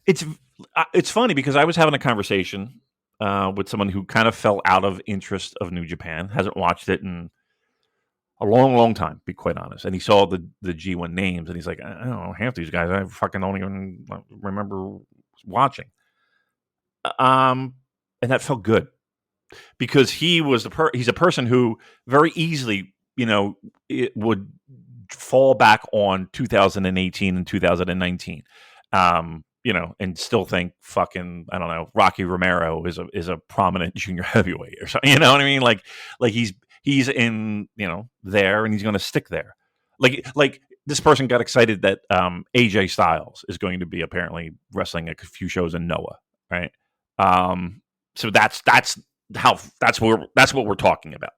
[SPEAKER 5] it's funny because I was having a conversation with someone who kind of fell out of interest of New Japan, hasn't watched it in a long, long time, to be quite honest. And he saw the G1 names, and he's like, I don't know, half these guys I fucking don't even remember watching. And that felt good because he was he's a person who very easily, it would fall back on 2018 and 2019. And still think fucking, I don't know, Rocky Romero is a prominent junior heavyweight or something. You know what I mean? Like he's in, there, and he's going to stick there. Like this person got excited that AJ Styles is going to be apparently wrestling a few shows in Noah, right? So that's what we're talking about.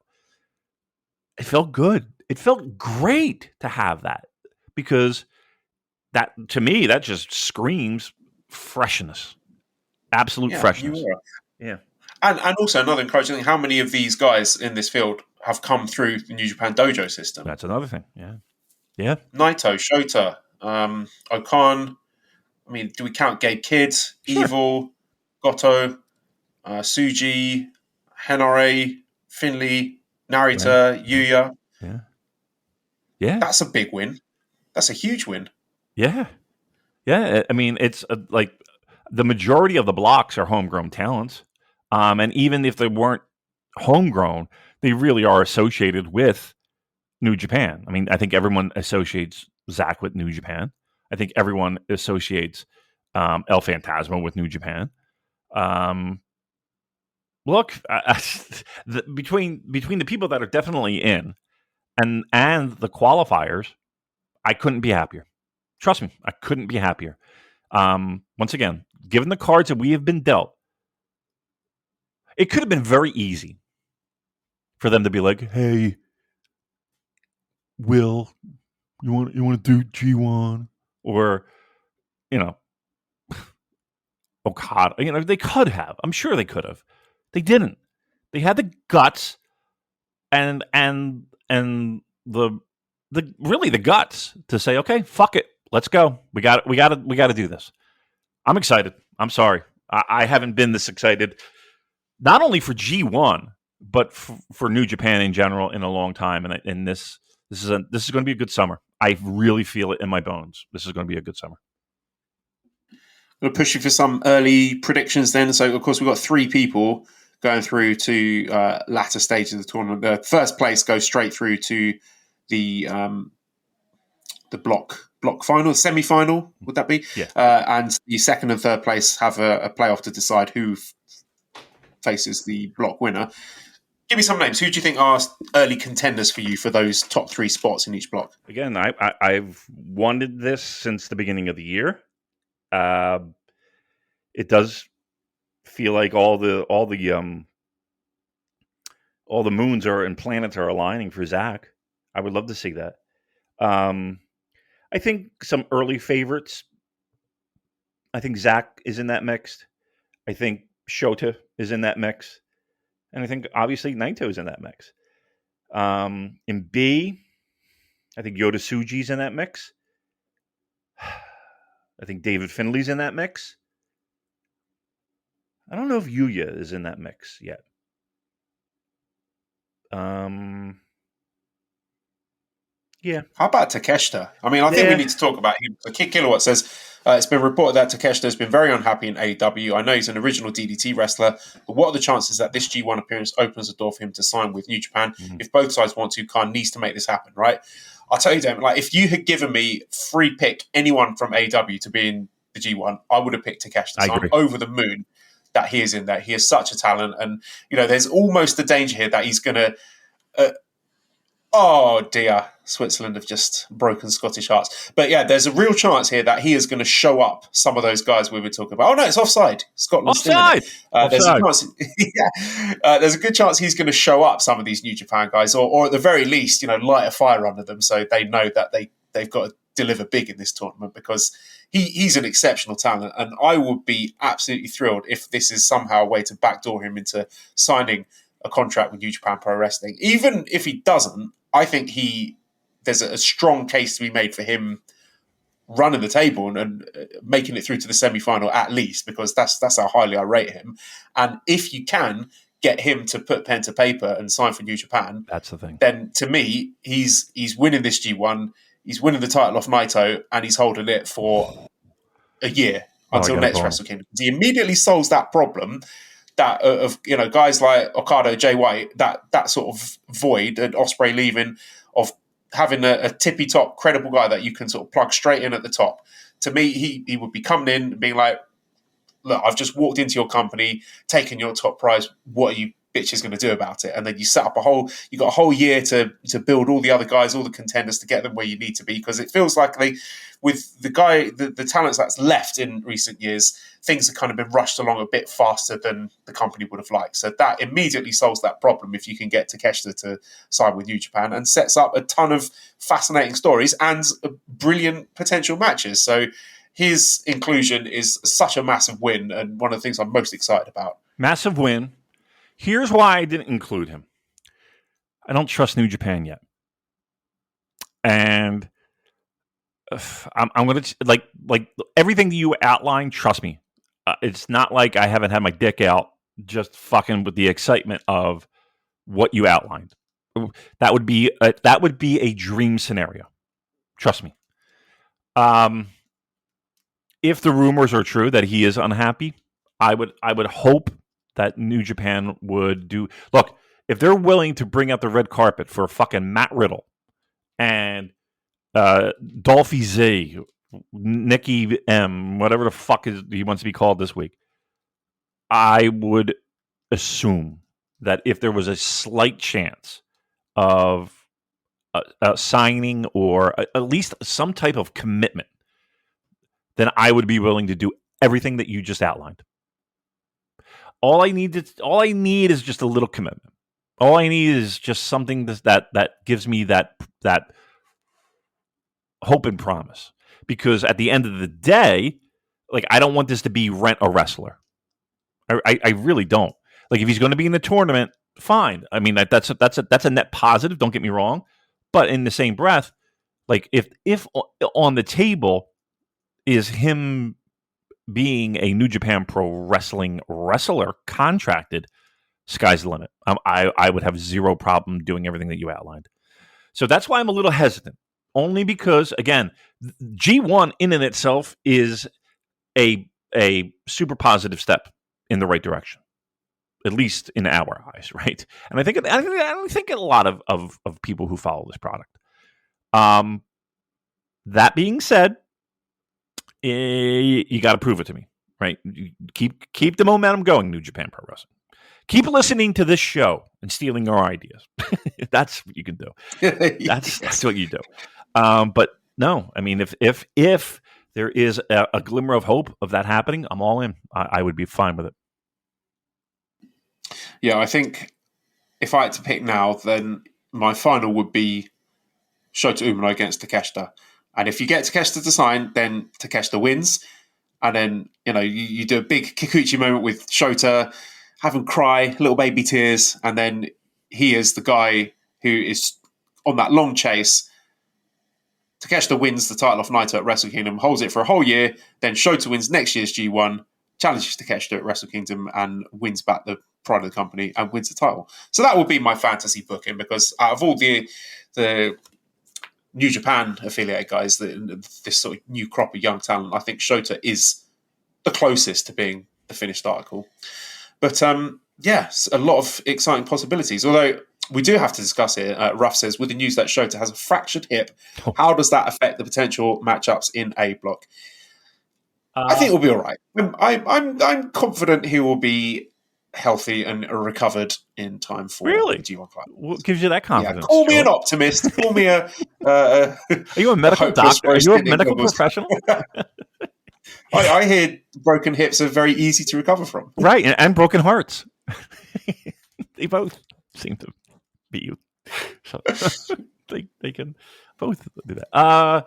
[SPEAKER 5] It felt good. It felt great to have that because that, to me, that just screams freshness, absolute freshness. Yeah.
[SPEAKER 3] And also another encouraging thing, how many of these guys in this field have come through the New Japan Dojo system?
[SPEAKER 5] That's another thing. Yeah.
[SPEAKER 3] Naito, Shota, O'Khan. I mean, do we count Gabe Kidd,
[SPEAKER 5] Sure.
[SPEAKER 3] Evil, Goto, Suji, Henare, Finlay, Narita, Yuya?
[SPEAKER 5] Yeah.
[SPEAKER 3] That's a big win. That's a huge win.
[SPEAKER 5] Yeah. I mean, it's like the majority of the blocks are homegrown talents. And even if they weren't homegrown, they really are associated with New Japan. I mean, I think everyone associates Zack with New Japan. I think everyone associates El Phantasmo with New Japan. Look, between the people that are definitely in and the qualifiers, I couldn't be happier. Trust me, I couldn't be happier. Once again, given the cards that we have been dealt, it could have been very easy for them to be like, "Hey, Will, you want to do G1?" Or, you know, Okada. You know, they could have. I'm sure they could have. They didn't. They had the guts and the really the guts to say, "Okay, fuck it, let's go. We got to do this." I'm excited. I'm sorry, I haven't been this excited, not only for G1 but for New Japan in general in a long time. And this is going to be a good summer. I really feel it in my bones. This is going to be a good summer.
[SPEAKER 3] I'm going to push you for some early predictions then. So, of course, we've got 3 people going through to latter stages of the tournament. The first place goes straight through to the block final, semi-final, would that be?
[SPEAKER 5] Yeah.
[SPEAKER 3] And the second and third place have a playoff to decide who faces the block winner. Give me some names. Who do you think are early contenders for you for those top 3 spots in each block?
[SPEAKER 5] Again, I've wanted this since the beginning of the year. It does feel like all the moons and planets are aligning for Zack. I would love to see that. I think some early favorites. I think Zack is in that mix. I think Shota is in that mix. And I think, obviously, Naito is in that mix. In B, I think Yota Tsuji's in that mix. I think David Finlay's in that mix. I don't know if Yuya is in that mix yet. Yeah.
[SPEAKER 3] How about Takeshita? I mean, I think we need to talk about him. So Kid Kilowatt says, it's been reported that Takeshita has been very unhappy in AEW. I know he's an original DDT wrestler, but what are the chances that this G1 appearance opens the door for him to sign with New Japan? If both sides want to, Khan needs to make this happen, right? I'll tell you, Damon, like, if you had given me free pick anyone from AEW to be in the G1, I would have picked Takeshita. So I'm over the moon that he is in there. He is such a talent. And, you know, there's almost the danger here that he's going to... oh, dear. Switzerland have just broken Scottish hearts. But, yeah, there's a real chance here that he is going to show up some of those guys we were talking about. Oh, no, it's offside. Scotland's
[SPEAKER 5] offside.
[SPEAKER 3] There's a chance, there's a good chance he's going to show up some of these New Japan guys, or at the very least, you know, light a fire under them so they know that they've got to deliver big in this tournament, because he's an exceptional talent. And I would be absolutely thrilled if this is somehow a way to backdoor him into signing a contract with New Japan Pro Wrestling. Even if he doesn't, I think there's a strong case to be made for him running the table and making it through to the semi-final at least, because that's how highly I rate him. And if you can get him to put pen to paper and sign for New Japan,
[SPEAKER 5] that's the thing.
[SPEAKER 3] Then to me, he's winning this G1, he's winning the title off Naito, and he's holding it for a year until next Wrestle Kingdom. He immediately solves that problem that of, you know, guys like Okada, Jay White, that sort of void, and Ospreay leaving, of having a tippy top credible guy that you can sort of plug straight in at the top. To me, he would be coming in and being like, look, I've just walked into your company, taken your top prize. What are you bitches going to do about it? And then you set up you got a whole year to build all the other guys, all the contenders, to get them where you need to be. Because it feels like with the talents that's left in recent years, things have kind of been rushed along a bit faster than the company would have liked. So that immediately solves that problem if you can get Takeshita to sign with New Japan, and sets up a ton of fascinating stories and brilliant potential matches. So his inclusion is such a massive win, and one of the things I'm most excited about.
[SPEAKER 5] Massive win. Here's why I didn't include him. I don't trust New Japan yet. And I'm going to, like everything that you outlined, trust me. It's not like I haven't had my dick out just fucking with the excitement of what you outlined. That would be a dream scenario. Trust me. If the rumors are true that he is unhappy, I would hope that New Japan would do. Look, if they're willing to bring out the red carpet for fucking Matt Riddle and Dolphy Z, Nikki M, whatever the fuck he wants to be called this week, I would assume that if there was a slight chance of signing or at least some type of commitment, then I would be willing to do everything that you just outlined. All I need is just a little commitment. All I need is just something that gives me that hope and promise. Because at the end of the day, like, I don't want this to be Rent a Wrestler. I really don't. Like, if he's going to be in the tournament, fine. I mean, that's a net positive. Don't get me wrong. But in the same breath, like, if on the table is him being a New Japan Pro Wrestling wrestler contracted, sky's the limit. I would have zero problem doing everything that you outlined. So that's why I'm a little hesitant. Only because, again, G1 in and itself is a super positive step in the right direction, at least in our eyes, right? And I think a lot of people who follow this product. That being said, you got to prove it to me, right? You keep the momentum going, New Japan Pro Wrestling. Keep listening to this show and stealing our ideas. That's what you can do. That's what you do. But no, I mean, if there is a glimmer of hope of that happening, I'm all in. I would be fine with it.
[SPEAKER 3] Yeah, I think if I had to pick now, then my final would be Shota Umino against Takeshita. And if you get Takeshita to sign, then Takeshita wins. And then, you do a big Kikuchi moment with Shota, have him cry, little baby tears, and then he is the guy who is on that long chase. Takeshita wins the title off Naito at Wrestle Kingdom, holds it for a whole year, then Shota wins next year's G1, challenges Takeshita at Wrestle Kingdom and wins back the pride of the company and wins the title. So that would be my fantasy booking, because out of all the New Japan affiliated guys, this sort of new crop of young talent, I think Shota is the closest to being the finished article. But yes, a lot of exciting possibilities. Although we do have to discuss here, Ruff says, with the news that Shota has a fractured hip, how does that affect the potential matchups in A block? I think we'll be all right. I'm confident he will be healthy and recovered in time for the G1 Climax.
[SPEAKER 5] What gives you that confidence?
[SPEAKER 3] Yeah, call me an optimist. Call me a.
[SPEAKER 5] Are you a medical doctor? Are you a medical professional?
[SPEAKER 3] I hear broken hips are very easy to recover from.
[SPEAKER 5] Right, and broken hearts. They both seem to be you. So they can both do that.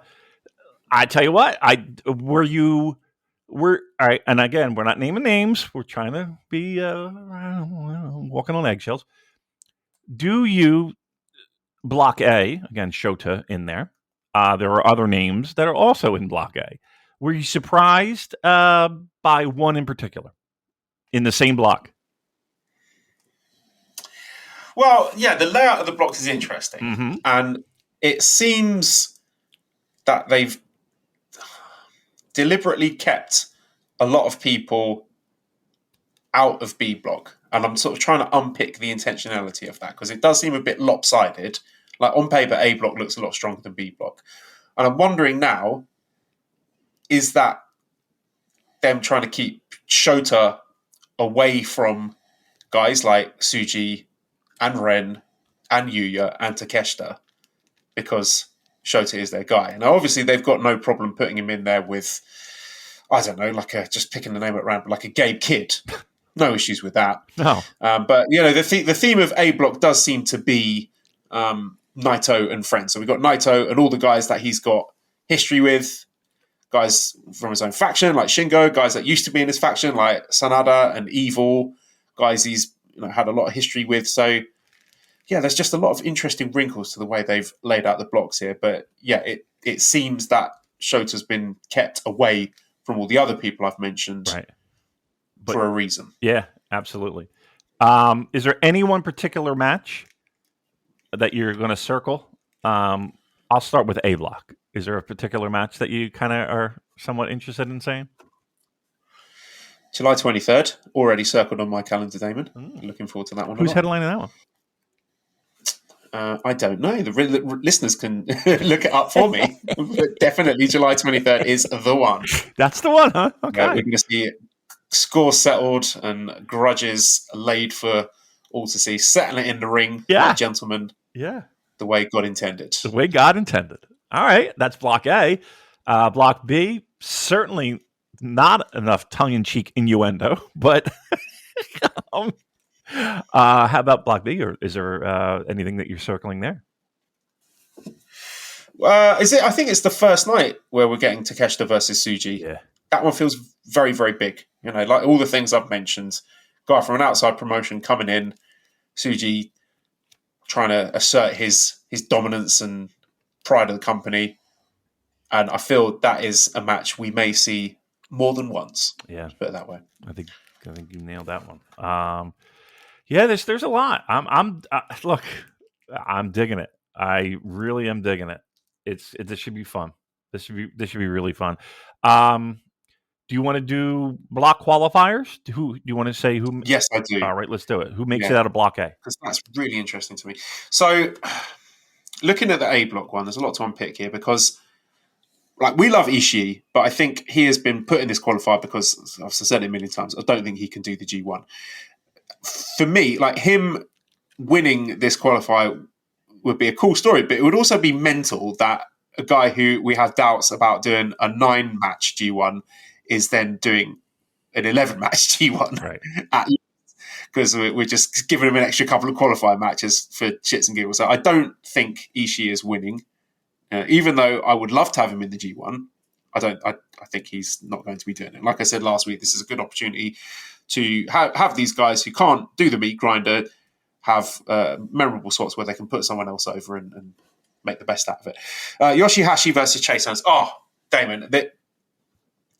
[SPEAKER 5] I tell you what, all right, and again, we're not naming names. We're trying to be walking on eggshells. Do you block A, again, Shota in there? There are other names that are also in block A. Were you surprised by one in particular in the same block?
[SPEAKER 3] Well, yeah, the layout of the blocks is interesting.
[SPEAKER 5] Mm-hmm.
[SPEAKER 3] And it seems that they've deliberately kept a lot of people out of B block. And I'm sort of trying to unpick the intentionality of that, because it does seem a bit lopsided. Like, on paper, A block looks a lot stronger than B block. And I'm wondering now, is that them trying to keep Shota away from guys like Tsuji and Ren and Yuya and Takeshita, because Shota is their guy? Now, obviously, they've got no problem putting him in there with, I don't know, just picking the name at random, like a Gabe Kidd. No issues with that.
[SPEAKER 5] No.
[SPEAKER 3] But, the theme of A block does seem to be Naito and friends. So we've got Naito and all the guys that he's got history with, guys from his own faction like Shingo, guys that used to be in his faction like Sanada and Evil, guys he's had a lot of history with. So, yeah, there's just a lot of interesting wrinkles to the way they've laid out the blocks here. But, yeah, it seems that Shota's been kept away from all the other people I've mentioned, right, for a reason.
[SPEAKER 5] Yeah, absolutely. Is there any one particular match that you're going to circle? I'll start with A block. Is there a particular match that you kind of are somewhat interested in saying?
[SPEAKER 3] July 23rd, already circled on my calendar, Damon. Looking forward to that one.
[SPEAKER 5] Who's headlining that one?
[SPEAKER 3] I don't know. The listeners can look it up for me. Definitely July 23rd is the one.
[SPEAKER 5] That's the one, huh? Okay.
[SPEAKER 3] We're going to see scores settled and grudges laid for all to see. Settle it in the ring,
[SPEAKER 5] Yeah.
[SPEAKER 3] gentlemen.
[SPEAKER 5] Yeah.
[SPEAKER 3] The way God intended.
[SPEAKER 5] The way God intended. All right. That's Block A. Block B, certainly not enough tongue-in-cheek innuendo, but how about Block B? Or is there anything that you're circling there?
[SPEAKER 3] Is it? I think it's the first night where we're getting Takeshita versus Tsuji.
[SPEAKER 5] Yeah.
[SPEAKER 3] That one feels very, very big. You know, like all the things I've mentioned. Guy from an outside promotion coming in, Tsuji trying to assert his dominance and pride of the company. And I feel that is a match we may see more than once.
[SPEAKER 5] Yeah.
[SPEAKER 3] Let's put it that way.
[SPEAKER 5] I think you nailed that one. Yeah, there's a lot. Look, I'm digging it. I really am digging it. This should be fun. This should be really fun. Do you want to do block qualifiers? Do you want to say who?
[SPEAKER 3] Yes, I do.
[SPEAKER 5] All right, let's do it. Who makes it out of Block A?
[SPEAKER 3] Because that's really interesting to me. So, looking at the A block one, there's a lot to unpick here because, like, we love Ishii, but I think he has been put in this qualifier because I've said it a million times. I don't think he can do the G1. For me, like him winning this qualifier would be a cool story, but it would also be mental that a guy who we have doubts about doing a 9-match G1 is then doing an 11-match G1.
[SPEAKER 5] Right.
[SPEAKER 3] Because we're just giving him an extra couple of qualifying matches for shits and giggles. So I don't think Ishii is winning. Even though I would love to have him in the G1, I think he's not going to be doing it. Like I said last week, this is a good opportunity to have these guys who can't do the meat grinder have memorable spots where they can put someone else over and make the best out of it. Yoshihashi versus Chase Owens. Oh, Damon,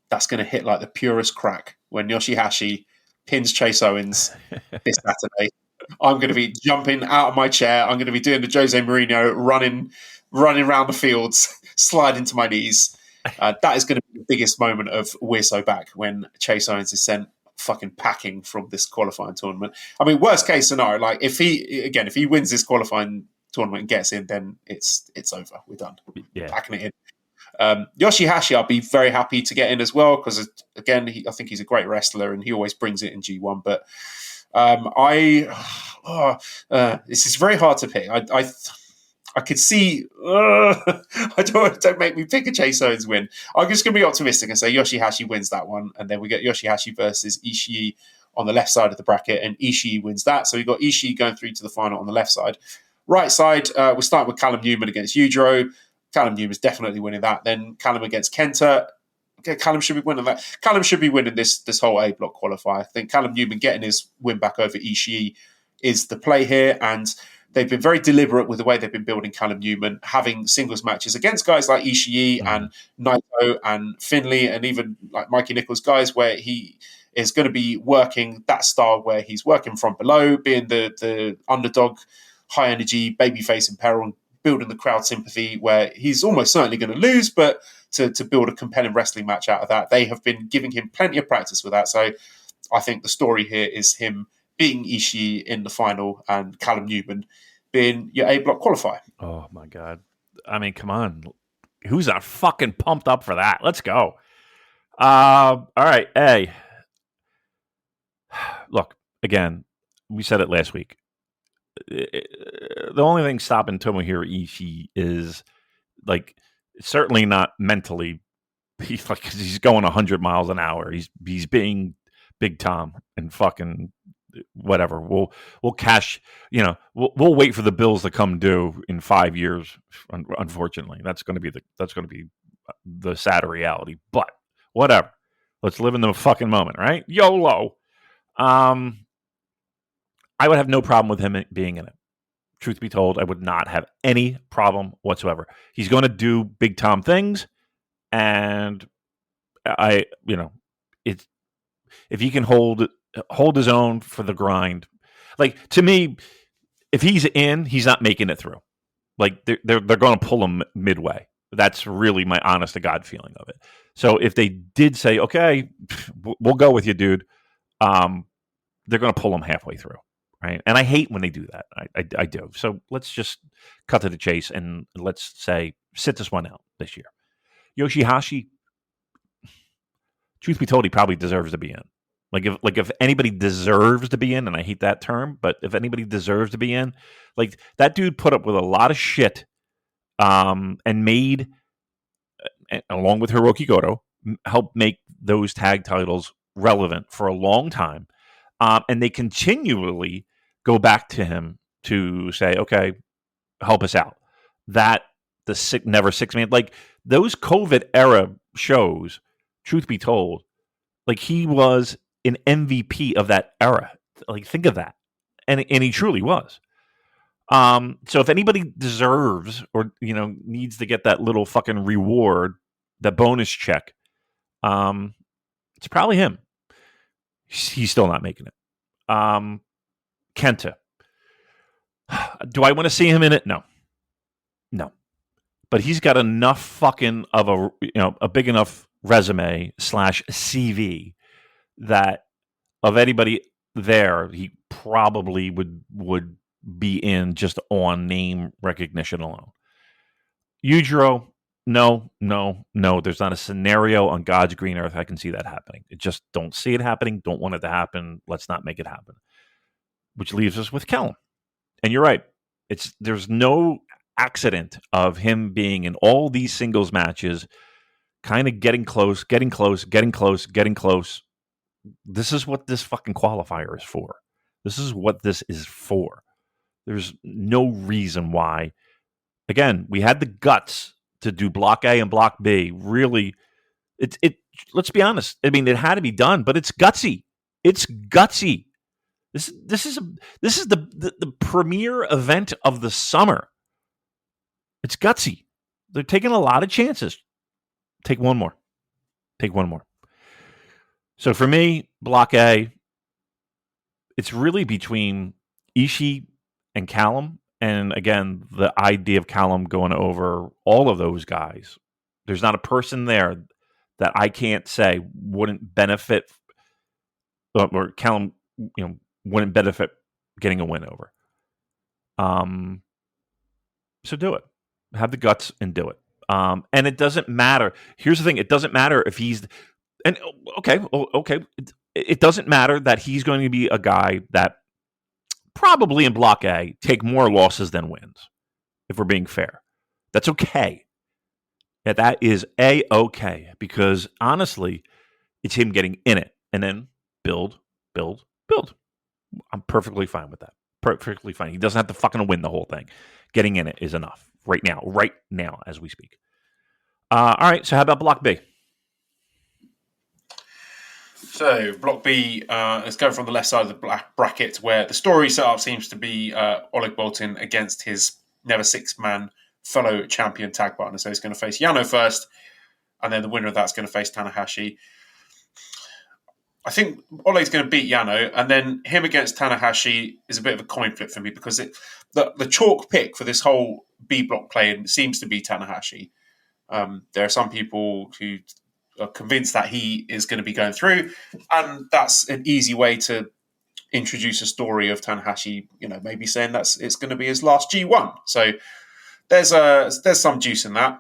[SPEAKER 3] that's going to hit like the purest crack when Yoshihashi pins Chase Owens this Saturday. I'm going to be jumping out of my chair. I'm going to be doing the Jose Mourinho running around the fields, sliding to my knees. That is going to be the biggest moment of We're So Back when Chase Owens is sent fucking packing from this qualifying tournament. I mean, worst case scenario, like if he wins this qualifying tournament and gets in, then it's over. We're done.
[SPEAKER 5] Yeah.
[SPEAKER 3] Packing it in. Yoshihashi, I'll be very happy to get in as well because, again, I think he's a great wrestler and he always brings it in G1. But this is very hard to pick. I could see. Don't make me pick a Chase Owens win. I'm just going to be optimistic and say Yoshihashi wins that one, and then we get Yoshihashi versus Ishii on the left side of the bracket, and Ishii wins that. So we've got Ishii going through to the final on the left side. Right side, we're starting with Callum Newman against Yujiro. Callum Newman's definitely winning that. Then Callum against Kenta. Okay, Callum should be winning that. Callum should be winning this whole A block qualifier. I think Callum Newman getting his win back over Ishii is the play here, and they've been very deliberate with the way they've been building Callum Newman, having singles matches against guys like Ishii and Naito and Finlay and even like Mikey Nichols, guys where he is going to be working that style where he's working from below, being the underdog, high energy, babyface in peril, and building the crowd sympathy where he's almost certainly going to lose, but to build a compelling wrestling match out of that. They have been giving him plenty of practice with that. So I think the story here is him beating Ishii in the final and Callum Newman being your A block qualifier.
[SPEAKER 5] Oh my God. I mean, come on. Who's not fucking pumped up for that? Let's go. All right. A. Look, again, we said it last week. The only thing stopping Tomohiro Ishii is like certainly not mentally. He's going 100 miles an hour. He's being Big Tom and fucking whatever. We'll cash. We'll wait for the bills to come due in 5 years. Unfortunately, that's going to be the sad reality. But whatever. Let's live in the fucking moment, right? YOLO. I would have no problem with him being in it. Truth be told, I would not have any problem whatsoever. He's going to do Big Tom things, and if he can hold his own for the grind, like to me, if he's in, he's not making it through. Like they're going to pull him midway. That's really my honest to God feeling of it. So if they did say, okay, we'll go with you, dude, they're going to pull him halfway through. right? And I hate when they do that. I do. So let's just cut to the chase and let's say sit this one out this year. Yoshihashi, truth be told, he probably deserves to be in. Like if anybody deserves to be in, and I hate that term, but if anybody deserves to be in, like that dude put up with a lot of shit, and made, along with Hiroki Goto, helped make those tag titles relevant for a long time, and they continually go back to him to say, okay, help us out. That the never six man, like those COVID era shows, truth be told, like he was an MVP of that era. Like think of that. And he truly was. So if anybody deserves or, needs to get that little fucking reward, that bonus check, it's probably him. He's still not making it. Kenta. Do I want to see him in it? No. But he's got enough fucking of a big enough resume / CV that of anybody there, he probably would be in just on name recognition alone. Yujiro, no. There's not a scenario on God's green earth I can see that happening. Just don't see it happening. Don't want it to happen. Let's not make it happen. Which leaves us with Callum. And you're right. There's no accident of him being in all these singles matches, kind of getting close. This is what this fucking qualifier is for. This is what this is for. There's no reason why. Again, we had the guts to do Block A and Block B. Really, let's be honest. I mean, it had to be done, but it's gutsy. It's gutsy. This is the premier event of the summer. It's gutsy. They're taking a lot of chances. Take one more. So for me, Block A, it's really between Ishii and Callum. And again, the idea of Callum going over all of those guys, there's not a person there that I can't say wouldn't benefit, or Callum, wouldn't benefit getting a win over. So do it. Have the guts and do it. And it doesn't matter. Here's the thing. It doesn't matter if he's, and okay. It doesn't matter that he's going to be a guy that probably in Block A take more losses than wins, if we're being fair. That's okay. Yeah, that is A-okay, because honestly, it's him getting in it and then build. I'm perfectly fine with that. Perfectly fine. He doesn't have to fucking win the whole thing. Getting in it is enough right now as we speak. All right, so how about Block B?
[SPEAKER 3] So, Block B, let's go from the left side of the bracket, where the story setup seems to be Oleg Boltin against his Never Six-Man fellow champion tag partner. So he's going to face Yano first, and then the winner of that's going to face Tanahashi. I think Oleg's going to beat Yano, and then him against Tanahashi is a bit of a coin flip for me, because the chalk pick for this whole B block play seems to be Tanahashi. There are some people who are convinced that he is going to be going through, and that's an easy way to introduce a story of Tanahashi, maybe saying it's going to be his last G1. So there's some juice in that.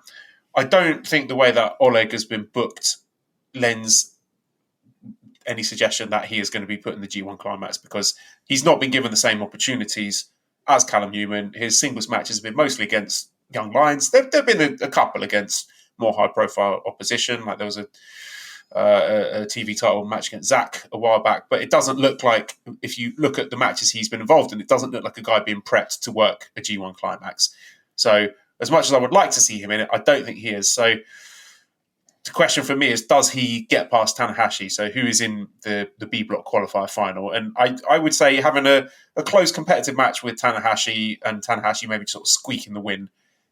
[SPEAKER 3] I don't think the way that Oleg has been booked lends any suggestion that he is going to be put in the G1 climax, because he's not been given the same opportunities as Callum Newman. His singles matches have been mostly against young lions. There've been a couple against more high-profile opposition, like there was a TV title match against Zach a while back, but it doesn't look like, if you look at the matches he's been involved in, it doesn't look like a guy being prepped to work a G1 climax. So as much as I would like to see him in it, I don't think he is. So the question for me is, does he get past Tanahashi? So who is in the B block qualifier final? And I would say having a close competitive match with Tanahashi, and Tanahashi maybe sort of squeaking the win,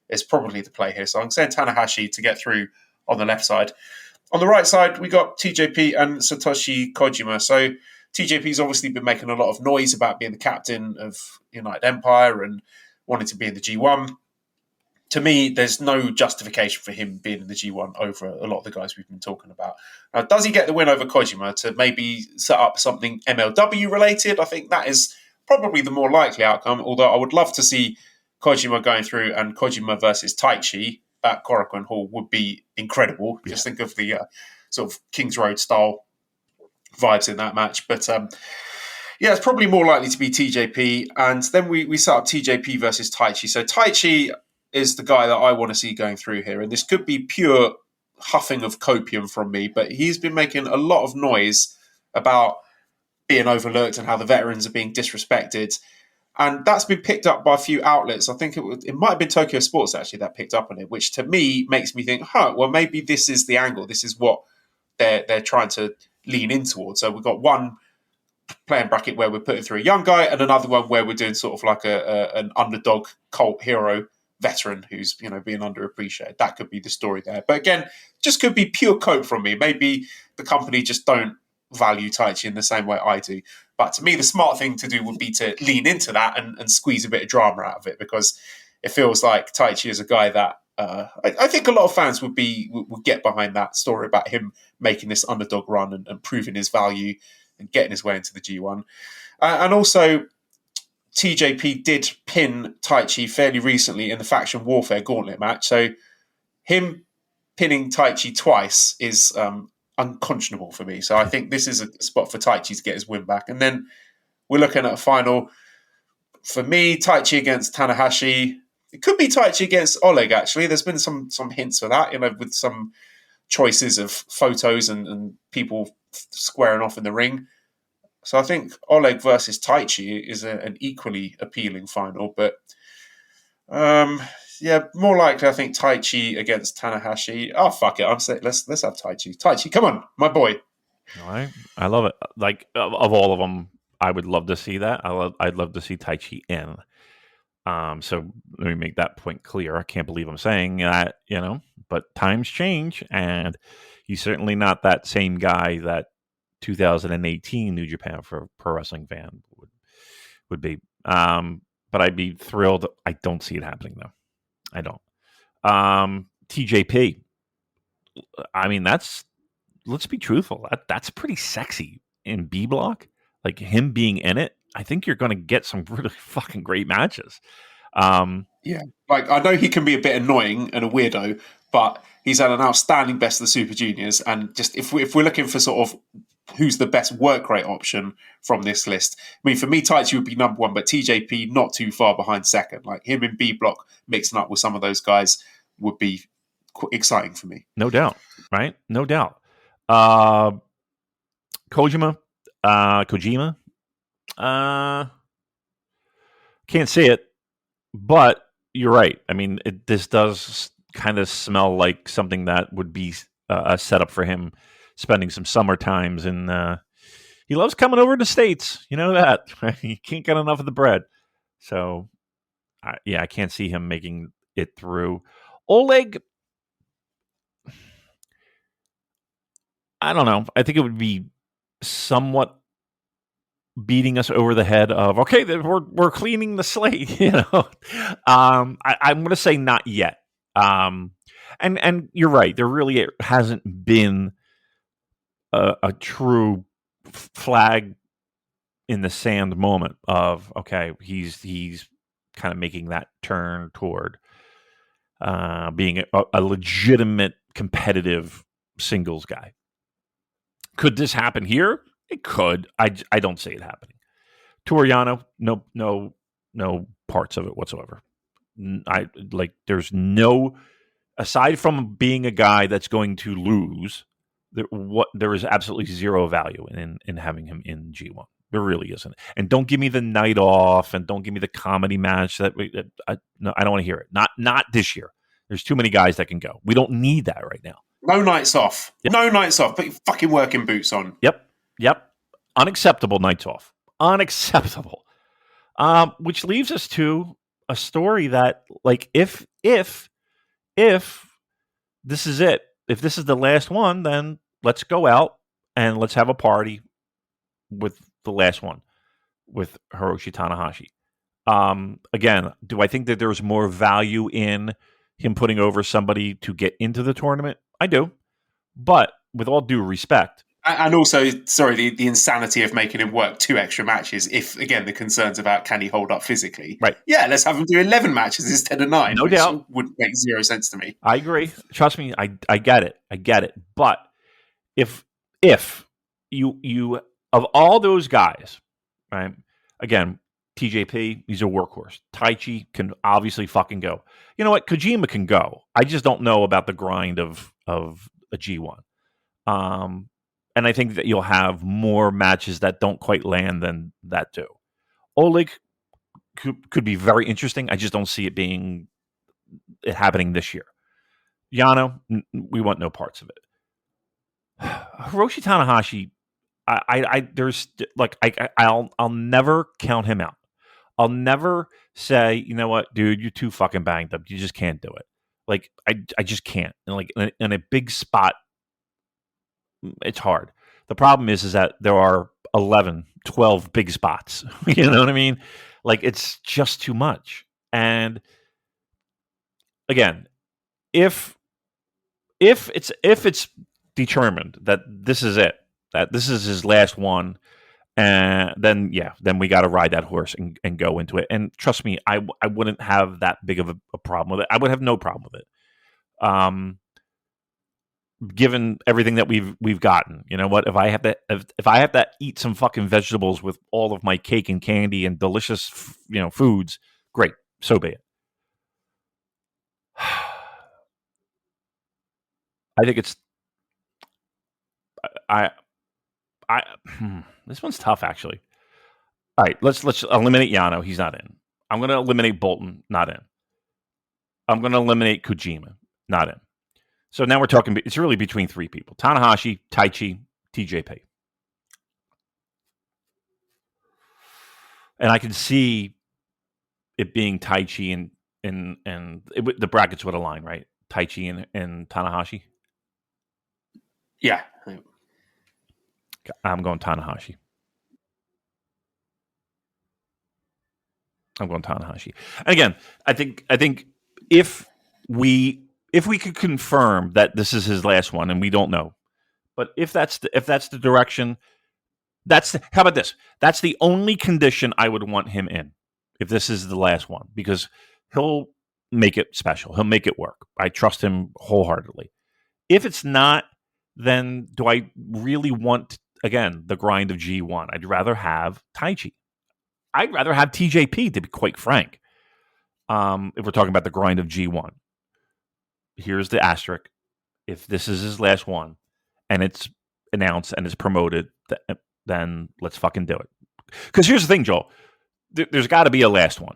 [SPEAKER 3] is probably the play here. So I'm saying Tanahashi to get through on the left side. On the right side, we got TJP and Satoshi Kojima. So TJP's obviously been making a lot of noise about being the captain of United Empire and wanting to be in the G1. To me, there's no justification for him being in the G1 over a lot of the guys we've been talking about. Now, does he get the win over Kojima to maybe set up something MLW related? I think that is probably the more likely outcome, although I would love to see Kojima going through and Kojima versus Taichi at Korakuen Hall would be incredible. Just think of the sort of Kings Road style vibes in that match. But it's probably more likely to be TJP. And then we set up TJP versus Taichi. So Taichi is the guy that I want to see going through here. And this could be pure huffing of copium from me, but he's been making a lot of noise about being overlooked and how the veterans are being disrespected. And that's been picked up by a few outlets. I think it might have been Tokyo Sports actually that picked up on it, which to me makes me think, well, maybe this is the angle. This is what they're trying to lean in towards. So we've got one playing bracket where we're putting through a young guy and another one where we're doing sort of like an underdog cult hero veteran who's being underappreciated. That could be the story there. But again, just could be pure cope from me. Maybe the company just don't value Taichi in the same way I do. But to me, the smart thing to do would be to lean into that and squeeze a bit of drama out of it, because it feels like Taichi is a guy that I think a lot of fans would get behind that story about him making this underdog run and proving his value and getting his way into the G1. And also, TJP did pin Taichi fairly recently in the Faction Warfare Gauntlet match. So him pinning Taichi twice is unconscionable for me. So I think this is a spot for Taichi to get his win back. And then we're looking at a final. For me, Taichi against Tanahashi. It could be Taichi against Oleg, actually. There's been some hints for that, with some choices of photos and people squaring off in the ring. So I think Oleg versus Taichi is an equally appealing final. But more likely I think Taichi against Tanahashi. Oh, fuck it. I'm saying let's have Taichi. Taichi, come on, my boy.
[SPEAKER 5] All right. I love it. Like, of all of them, I would love to see that. I'd love to see Taichi in. So let me make that point clear. I can't believe I'm saying that, but times change, and he's certainly not that same guy that 2018 New Japan for Pro Wrestling fan would be. But I'd be thrilled. I don't see it happening, though. I don't. TJP. I mean, let's be truthful. That's pretty sexy in B Block. Like, him being in it, I think you're going to get some really fucking great matches.
[SPEAKER 3] Like, I know he can be a bit annoying and a weirdo, but he's had an outstanding Best of the Super Juniors. And just if we're looking for sort of who's the best work rate option from this list, I mean, for me, Taichi would be number one, but TJP not too far behind second. Like, him in B Block mixing up with some of those guys would be exciting for me.
[SPEAKER 5] No doubt, right? No doubt. Kojima. Can't see it, but you're right. I mean, this does kind of smell like something that would be a setup for him spending some summer times. And he loves coming over to the States. You know that. He can't get enough of the bread. So, I can't see him making it through. Oleg, I don't know. I think it would be somewhat beating us over the head of, okay, we're cleaning the slate, I'm going to say not yet. And you're right. There really hasn't been a true flag in the sand moment of, okay, he's kind of making that turn toward being a legitimate competitive singles guy. Could this happen here? It could. I don't see it happening. Toriano, no parts of it whatsoever. There's no, aside from being a guy that's going to lose, there is absolutely zero value in having him in G1. There really isn't. And don't give me the night off, and don't give me the comedy match I don't want to hear it. Not this year. There's too many guys that can go. We don't need that right now.
[SPEAKER 3] No nights off. Yep. No nights off. Put your fucking working boots on.
[SPEAKER 5] Yep. Unacceptable nights off. Unacceptable. Which leaves us to a story that, like, if this is it, if this is the last one, then let's go out and let's have a party with the last one, with Hiroshi Tanahashi. Again, do I think that there's more value in him putting over somebody to get into the tournament? I do. But with all due respect,
[SPEAKER 3] And also, sorry, the insanity of making him work 2 extra matches. If again the concerns about can he hold up physically,
[SPEAKER 5] Right?
[SPEAKER 3] Yeah, let's have him do 11 matches instead of 9.
[SPEAKER 5] No
[SPEAKER 3] which
[SPEAKER 5] doubt.
[SPEAKER 3] would make zero sense to me.
[SPEAKER 5] I agree. Trust me, I get it. I get it. But if you of all those guys, right? Again, TJP, he's a workhorse. Taichi can obviously fucking go. You know what? Kojima can go. I just don't know about the grind of a G1. And I think that you'll have more matches that don't quite land than that do. Oleg could be very interesting. I just don't see it happening this year. Yano, we want no parts of it. Hiroshi Tanahashi, I'll never count him out. I'll never say, you know what, dude, you're too fucking banged up. You just can't do it. Like I just can't. And like in a big spot, it's hard. The problem is that there are 11, 12 big spots. You know what I mean? Like it's just too much. And again, if it's determined that this is it, that this is his last one, and then we got to ride that horse and go into it. And trust me, I wouldn't have that big of a problem with it. I would have no problem with it. Given everything that we've gotten, you know what? If I have to eat some fucking vegetables with all of my cake and candy and delicious, foods, great, so be it. I think it's this one's tough actually. All right, let's eliminate Yano. He's not in. I'm going to eliminate Bolton. Not in. I'm going to eliminate Kojima. Not in. So now we're talking. It's really between 3 people: Tanahashi, Taichi, TJP. And I can see it being Taichi and the brackets would align, right? Taichi and Tanahashi.
[SPEAKER 3] Yeah.
[SPEAKER 5] I'm going Tanahashi. And again, I think if we could confirm that this is his last one, and we don't know, but if that's the direction, how about this? That's the only condition I would want him in if this is the last one, because he'll make it special. He'll make it work. I trust him wholeheartedly. If it's not, then do I really want, again, the grind of G1? I'd rather have Taichi. I'd rather have TJP, to be quite frank. If we're talking about the grind of G1. Here's the asterisk. If this is his last one and it's announced and it's promoted, then let's fucking do it. Because here's the thing, Joel. There's got to be a last one.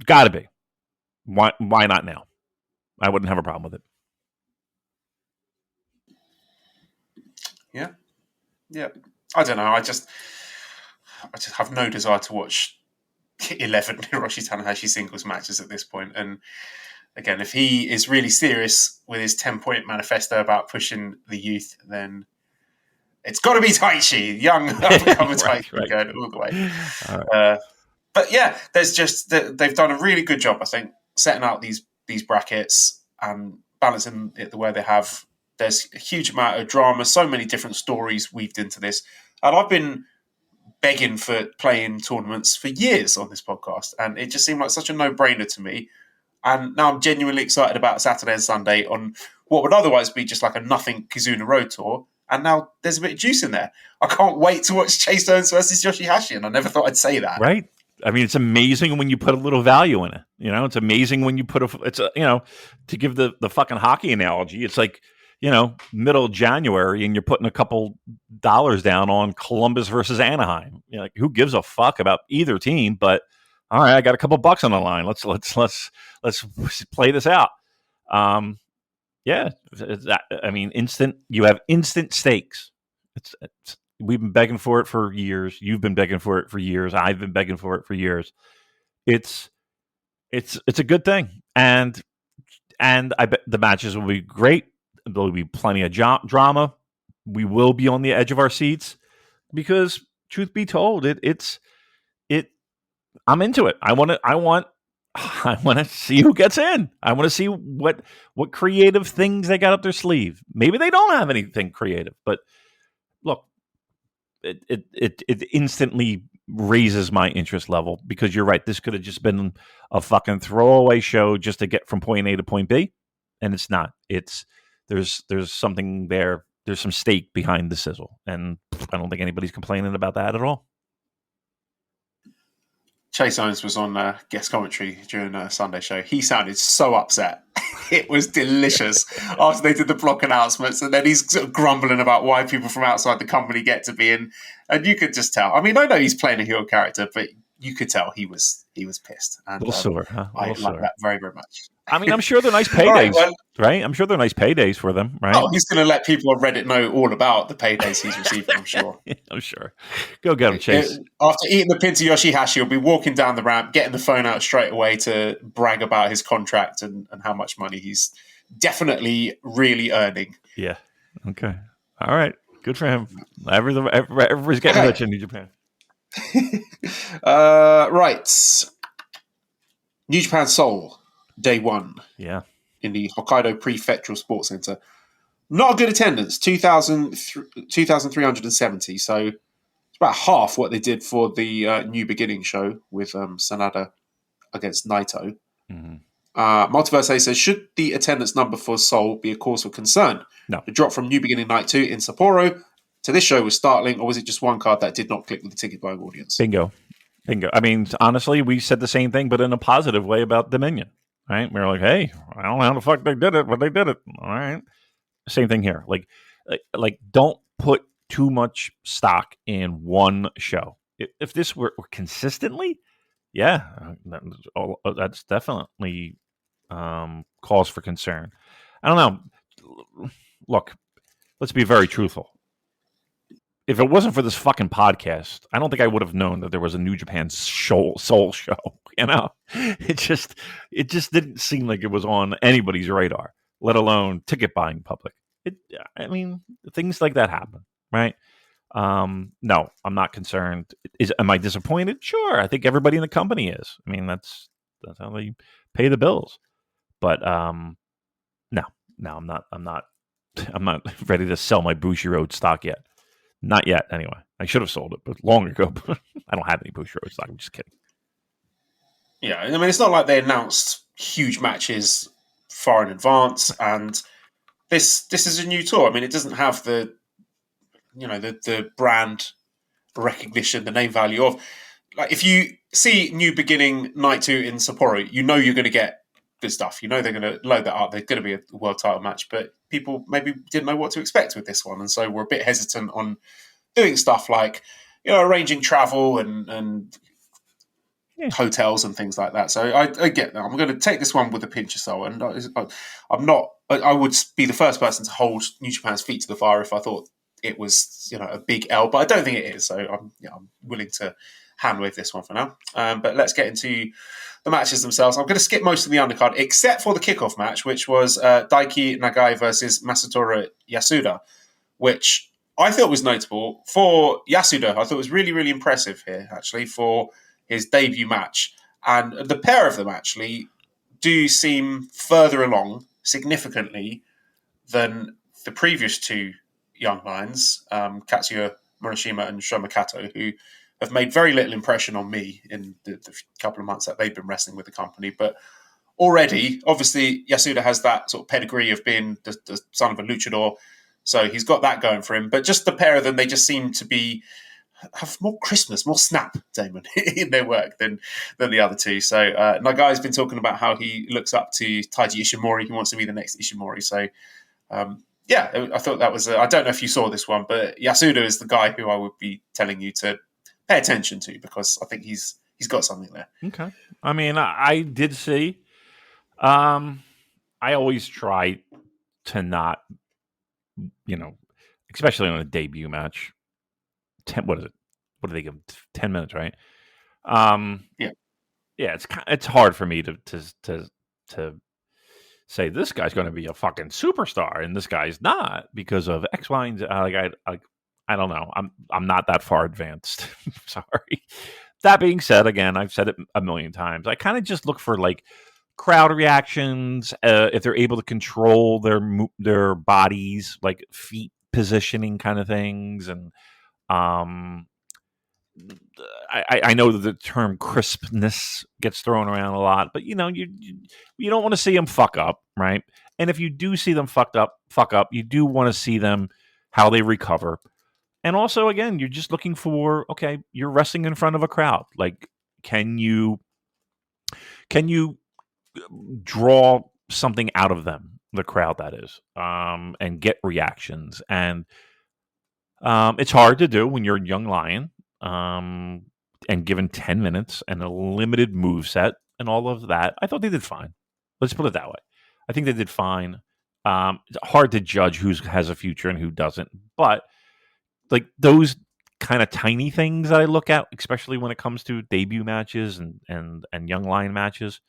[SPEAKER 5] Got to be. Why not now? I wouldn't have a problem with it.
[SPEAKER 3] Yeah. I don't know. I just have no desire to watch 11 Hiroshi Tanahashi singles matches at this point. And again, if he is really serious with his 10-point manifesto about pushing the youth, then it's got to be Taichi, young up-and-coming Taichi, going all the way. Right. But yeah, they've done a really good job, I think, setting out these brackets and balancing it the way they have. There's a huge amount of drama, so many different stories weaved into this. And I've been begging for playing tournaments for years on this podcast, and it just seemed like such a no-brainer to me. And now I'm genuinely excited about Saturday and Sunday on what would otherwise be just like a nothing Kizuna Road Tour. And now there's a bit of juice in there. I can't wait to watch Chase Owens versus Yoshihashi, and I never thought I'd say that.
[SPEAKER 5] Right. I mean, it's amazing when you put a little value in it. You know, it's amazing when you put to give the fucking hockey analogy, it's like, middle of January and you're putting a couple dollars down on Columbus versus Anaheim. Like, who gives a fuck about either team? But all right, I got a couple bucks on the line. Let's play this out. You have instant stakes. We've been begging for it for years. You've been begging for it for years. I've been begging for it for years. It's a good thing, and I bet the matches will be great. There'll be plenty of drama. We will be on the edge of our seats because, truth be told, I'm into it. I want to see who gets in. I want to see what creative things they got up their sleeve. Maybe they don't have anything creative, but it instantly raises my interest level, because you're right. This could have just been a fucking throwaway show just to get from point A to point B, and it's not. There's something there. There's some steak behind the sizzle, and I don't think anybody's complaining about that at all.
[SPEAKER 3] Chase Owens was on guest commentary during a Sunday show. He sounded so upset. It was delicious after they did the block announcements, and then he's sort of grumbling about why people from outside the company get to be in. And you could just tell. I mean, I know he's playing a heel character, but you could tell he was pissed. And,
[SPEAKER 5] A little sore, huh?
[SPEAKER 3] I like that very, very much.
[SPEAKER 5] I mean, I'm sure they're nice paydays, right? I'm sure they're nice paydays for them, right?
[SPEAKER 3] Oh, he's going to let people on Reddit know all about the paydays he's receiving, I'm sure.
[SPEAKER 5] I'm sure. Go get him, Chase.
[SPEAKER 3] After eating the pin to Yoshihashi, he'll be walking down the ramp, getting the phone out straight away to brag about his contract and how much money he's definitely really earning.
[SPEAKER 5] Yeah. Okay. All right. Good for him. Everybody's getting rich in New Japan.
[SPEAKER 3] Right. New Japan Seoul, day one.
[SPEAKER 5] Yeah.
[SPEAKER 3] In the Hokkaido Prefectural Sports Center. Not a good attendance, 2,370. So it's about half what they did for the New Beginning show with Sanada against Naito.
[SPEAKER 5] Mm-hmm.
[SPEAKER 3] Multiverse A says, should the attendance number for Seoul be a cause for concern?
[SPEAKER 5] No.
[SPEAKER 3] The drop from New Beginning Night 2 in Sapporo to this show was startling, or was it just one card that did not click with the ticket buying audience?
[SPEAKER 5] Bingo. I mean, honestly, we said the same thing, but in a positive way about Dominion, right? We were like, hey, I don't know how the fuck they did it, but they did it. All right. Same thing here. Like don't put too much stock in one show. If this were consistently, yeah, that's definitely cause for concern. I don't know. Look, let's be very truthful. If it wasn't for this fucking podcast, I don't think I would have known that there was a New Japan Soul show. You know, it just didn't seem like it was on anybody's radar, let alone ticket buying public. I mean, things like that happen, right? No, I'm not concerned. Am I disappointed? Sure, I think everybody in the company is. I mean, that's how they pay the bills. But no, I'm not ready to sell my Bushiroad stock yet. Not yet, anyway. I should have sold it, but long ago. But I don't have any Bushiroad stock. I'm just kidding.
[SPEAKER 3] Yeah, I mean, it's not like they announced huge matches far in advance, and this is a new tour. I mean, it doesn't have the brand recognition, the name value of, like, if you see New Beginning Night 2 in Sapporo, you know you're going to get good stuff. You know they're going to load that up. There's going to be a world title match, but people maybe didn't know what to expect with this one, and so we're a bit hesitant on doing stuff like, arranging travel and hotels and things like that. So I get that. I'm going to take this one with a pinch of salt, and I'm not. I would be the first person to hold New Japan's feet to the fire if I thought it was a big L, but I don't think it is. So I'm willing to hand wave this one for now. But let's get into the matches themselves. I'm going to skip most of the undercard, except for the kickoff match, which was Daiki Nagai versus Masatora Yasuda, which I thought was notable. For Yasuda, I thought it was really, really impressive here, actually, for his debut match. And the pair of them, actually, do seem further along significantly than the previous two young lions, Katsuya Murashima and Shoma Kato, who have made very little impression on me in the couple of months that they've been wrestling with the company. But already, obviously, Yasuda has that sort of pedigree of being the son of a luchador, so he's got that going for him. But just the pair of them, they just seem to have more crispness, more snap, Damon, in their work than the other two. So Nagai's been talking about how he looks up to Taiji Ishimori. He wants to be the next Ishimori. So, I thought that was... I don't know if you saw this one, but Yasuda is the guy who I would be telling you to pay attention to, because I think he's got something there.
[SPEAKER 5] Okay. I mean, I did see. I always try to not, especially on a debut match. What is it? What do they give? 10 minutes, right?
[SPEAKER 3] Yeah.
[SPEAKER 5] It's hard for me to say this guy's going to be a fucking superstar and this guy's not because of X, Y, and Z. I don't know. I'm not that far advanced. Sorry. That being said, again, I've said it a million times. I kind of just look for like crowd reactions, if they're able to control their bodies, like feet positioning kind of things, and I know that the term crispness gets thrown around a lot, but you don't want to see them fuck up, right? And if you do see them fuck up, you do want to see them how they recover. And also, again, you're just looking for, okay, you're wrestling in front of a crowd. Like, can you draw something out of them, the crowd that is, and get reactions? And it's hard to do when you're a young lion, and given 10 minutes and a limited move set and all of that. I thought they did fine. Let's put it that way. I think they did fine. It's hard to judge who has a future and who doesn't, but like those kind of tiny things that I look at, especially when it comes to debut matches and young lion matches,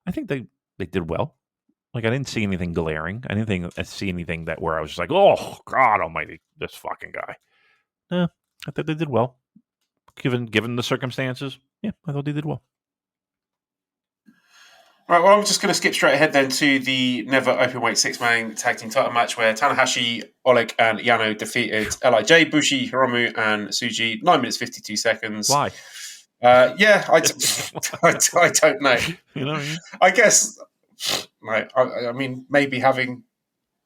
[SPEAKER 5] I think they did well. Like, I didn't see anything glaring. I didn't see anything that where I was just like, oh God Almighty, this fucking guy. I thought they did well, given the circumstances. Yeah, I thought they did well.
[SPEAKER 3] Right, well, I'm just going to skip straight ahead then to the Never Openweight 6-man tag team title match where Tanahashi, Oleg, and Yano defeated LIJ, Bushi, Hiromu, and Tsuji. 9 minutes 52 seconds.
[SPEAKER 5] Why?
[SPEAKER 3] I don't know.
[SPEAKER 5] You know what I mean?
[SPEAKER 3] I guess, right, I mean, maybe having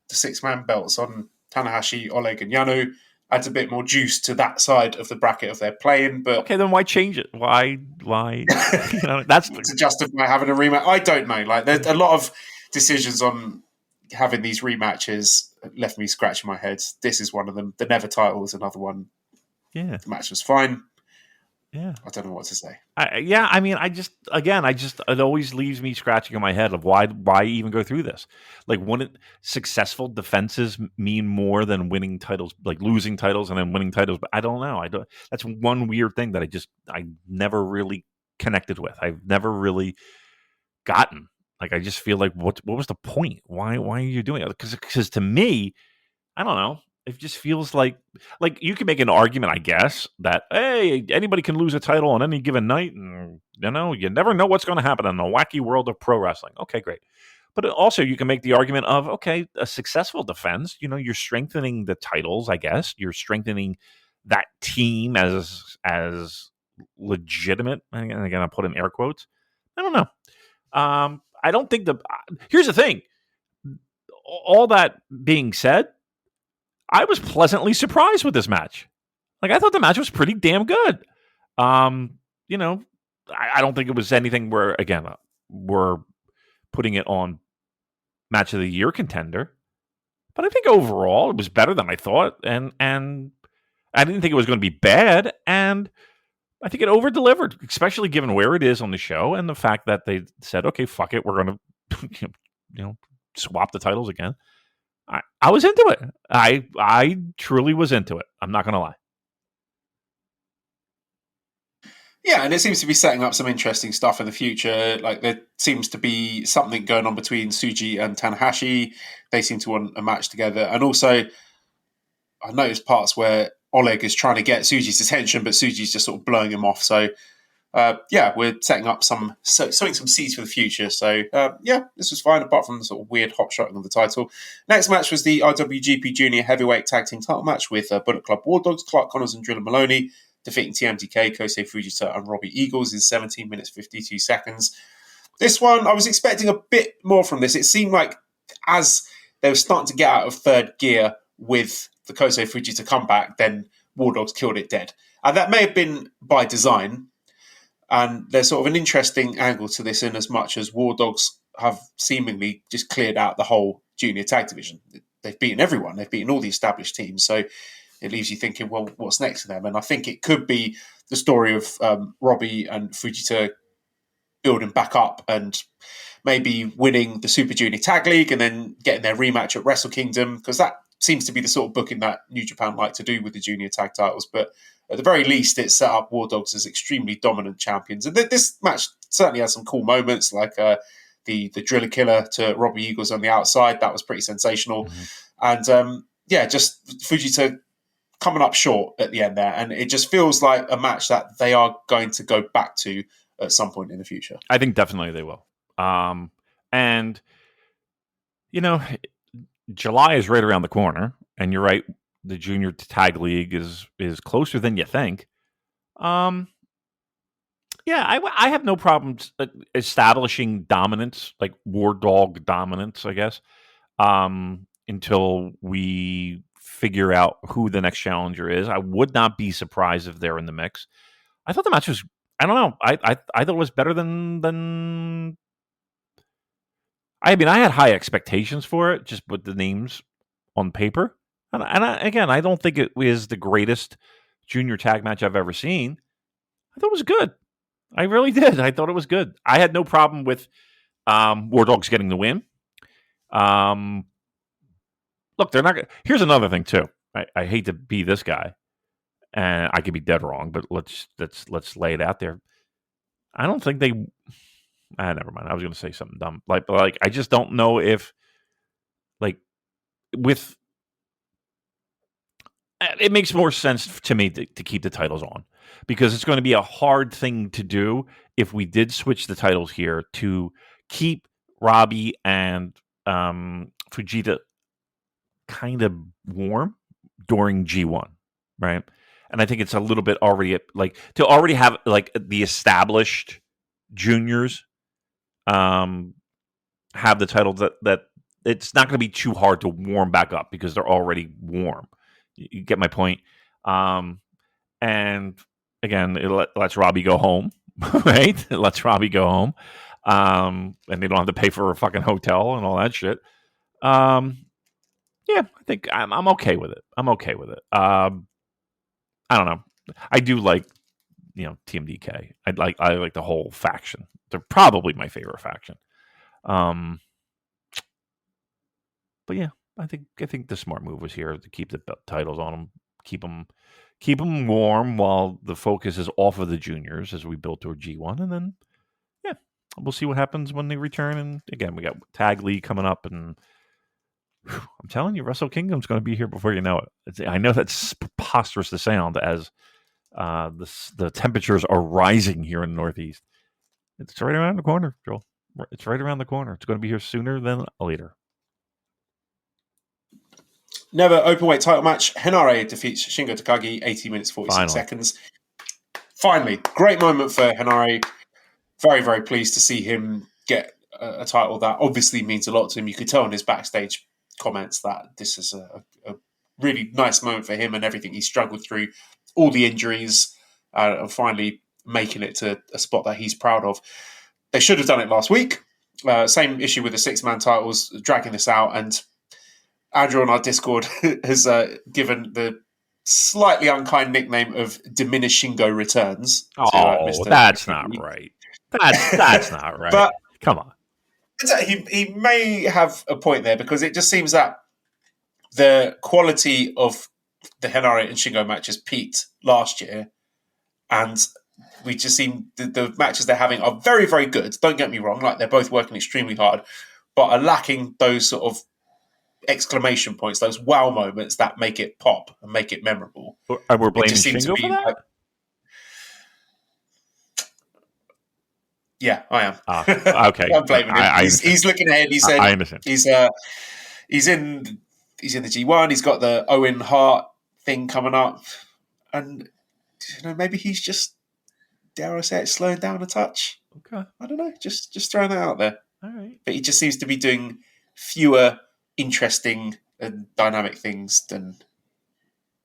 [SPEAKER 3] the 6-man belts on Tanahashi, Oleg, and Yano adds a bit more juice to that side of the bracket of their playing. But
[SPEAKER 5] okay, then why change it? Why? That's
[SPEAKER 3] to justify having a rematch. I don't know. Like, there's a lot of decisions on having these rematches left me scratching my head. This is one of them. The Never title is another one.
[SPEAKER 5] Yeah,
[SPEAKER 3] The match was fine.
[SPEAKER 5] Yeah,
[SPEAKER 3] I don't know what to say.
[SPEAKER 5] It always leaves me scratching in my head of why even go through this? Like, wouldn't successful defenses mean more than winning titles, like losing titles and then winning titles? But I don't know. That's one weird thing that I never really connected with. I've never really gotten. Like, I just feel like what was the point? Why are you doing it? Because to me, I don't know. It just feels like you can make an argument, I guess, that, hey, anybody can lose a title on any given night, and you never know what's going to happen in the wacky world of pro wrestling. Okay, great. But also you can make the argument of, okay, a successful defense, you're strengthening the titles, I guess. You're strengthening that team as legitimate. And again, I put in air quotes. I don't know. I don't think here's the thing. All that being said, I was pleasantly surprised with this match. Like, I thought the match was pretty damn good. I don't think it was anything where, again, we're putting it on match of the year contender. But I think overall it was better than I thought. And I didn't think it was going to be bad. And I think it over-delivered, especially given where it is on the show and the fact that they said, okay, fuck it, we're going to swap the titles again. I was into it. I truly was into it. I'm not going to lie.
[SPEAKER 3] Yeah, and it seems to be setting up some interesting stuff in the future. Like, there seems to be something going on between Tsuji and Tanahashi. They seem to want a match together. And also, I noticed parts where Oleg is trying to get Tsuji's attention, but Tsuji's just sort of blowing him off. So, we're setting up sowing some seeds for the future. So, this was fine, apart from the sort of weird hot shotting of the title. Next match was the IWGP Junior Heavyweight Tag Team title match with Bullet Club War Dogs, Clark Connors and Drilla Maloney, defeating TMDK, Kosei Fujita and Robbie Eagles in 17 minutes 52 seconds. This one, I was expecting a bit more from this. It seemed like as they were starting to get out of third gear with the Kosei Fujita comeback, then War Dogs killed it dead. And that may have been by design. And there's sort of an interesting angle to this in as much as War Dogs have seemingly just cleared out the whole junior tag division. They've beaten everyone. They've beaten all the established teams. So it leaves you thinking, well, what's next for them? And I think it could be the story of Robbie and Fujita building back up and maybe winning the Super Junior Tag League and then getting their rematch at Wrestle Kingdom, because that seems to be the sort of booking that New Japan like to do with the junior tag titles. But at the very least, it set up War Dogs as extremely dominant champions. And this match certainly had some cool moments, like the Driller Killer to Robbie Eagles on the outside. That was pretty sensational. Mm-hmm. And just Fujita coming up short at the end there. And it just feels like a match that they are going to go back to at some point in the future.
[SPEAKER 5] I think definitely they will. And, July is right around the corner. And you're right. the junior tag league is closer than you think. Yeah, I have no problems establishing dominance, like war dog dominance, I guess, until we figure out who the next challenger is. I would not be surprised if they're in the mix. I thought the match was, I don't know, I thought it was better than. I mean, I had high expectations for it, just with the names on paper. And again, I don't think it was the greatest junior tag match I've ever seen. I thought it was good. I really did. I thought it was good. I had no problem with War Dogs getting the win. Look, they're not. Here's another thing too. I hate to be this guy, and I could be dead wrong, but let's lay it out there. I don't think they. Never mind. I was going to say something dumb. Like I just don't know if, like, with. It makes more sense to me to keep the titles on, because it's going to be a hard thing to do if we did switch the titles here to keep Robbie and Fujita kind of warm during G1, right? And I think it's a little bit already to already have like the established juniors have the title that it's not going to be too hard to warm back up because they're already warm. You get my point. And again, it lets Robbie go home, right? It lets Robbie go home. And they don't have to pay for a fucking hotel and all that shit. Yeah, I think I'm okay with it. I'm okay with it. I don't know. I do like, TMDK. I like the whole faction. They're probably my favorite faction. But yeah, I think the smart move was here to keep the titles on them, keep them warm while the focus is off of the juniors as we build toward G1, and then we'll see what happens when they return. And again, we got Tag League coming up, and I'm telling you, Wrestle Kingdom's going to be here before you know it. I know that's preposterous to sound as the temperatures are rising here in the Northeast. It's right around the corner, Joel. It's right around the corner. It's going to be here sooner than later.
[SPEAKER 3] Never Openweight title match. Henare defeats Shingo Takagi, 18 minutes, 46 seconds. Finally, great moment for Henare. Very, very pleased to see him get a title that obviously means a lot to him. You could tell in his backstage comments that this is a really nice moment for him and everything he struggled through, all the injuries, and finally making it to a spot that he's proud of. They should have done it last week. Same issue with the 6-man titles, dragging this out. And Andrew on our Discord has given the slightly unkind nickname of Diminish Shingo Returns.
[SPEAKER 5] That's not right. That's not right.
[SPEAKER 3] But
[SPEAKER 5] come on.
[SPEAKER 3] He may have a point there, because it just seems that the quality of the Henare and Shingo matches peaked last year, and we just seem the matches they're having are very, very good. Don't get me wrong, like they're both working extremely hard, but are lacking those sort of exclamation points, those wow moments that make it pop and make it memorable.
[SPEAKER 5] And we're blaming Shingo for that?
[SPEAKER 3] Yeah, I am.
[SPEAKER 5] Okay.
[SPEAKER 3] I'm blaming him. He's looking ahead. He said,
[SPEAKER 5] I understand.
[SPEAKER 3] He's in the G1. He's got the Owen Hart thing coming up, and maybe he's just, dare I say it, slowing down a touch.
[SPEAKER 5] Okay.
[SPEAKER 3] I don't know. Just throwing that out there.
[SPEAKER 5] All right.
[SPEAKER 3] But he just seems to be doing fewer interesting and dynamic things than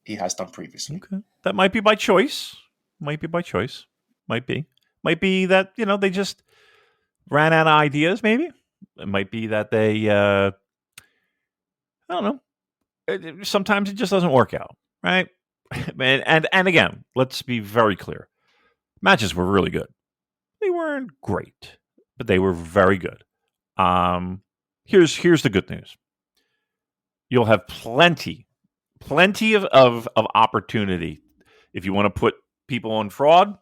[SPEAKER 3] he has done previously.
[SPEAKER 5] Okay. That might be by choice. Might be that, they just ran out of ideas, maybe. It might be that they, I don't know. Sometimes it just doesn't work out, right? And again, let's be very clear. Matches were really good. They weren't great, but they were very good. Here's the good news. You'll have plenty of opportunity if you want to put people on fraud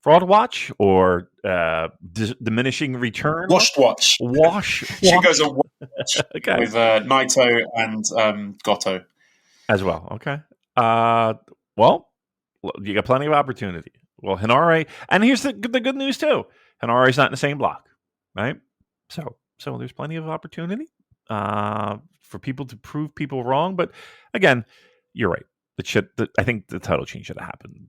[SPEAKER 5] watch, or diminishing return.
[SPEAKER 3] Watch. She goes on watch
[SPEAKER 5] okay.
[SPEAKER 3] with Naito and Goto
[SPEAKER 5] as well. Okay. Well, you got plenty of opportunity. Well, Henare, and here's the good news too. Henare's not in the same block, right? So there's plenty of opportunity for people to prove people wrong. But again, you're right. I think the title change should have happened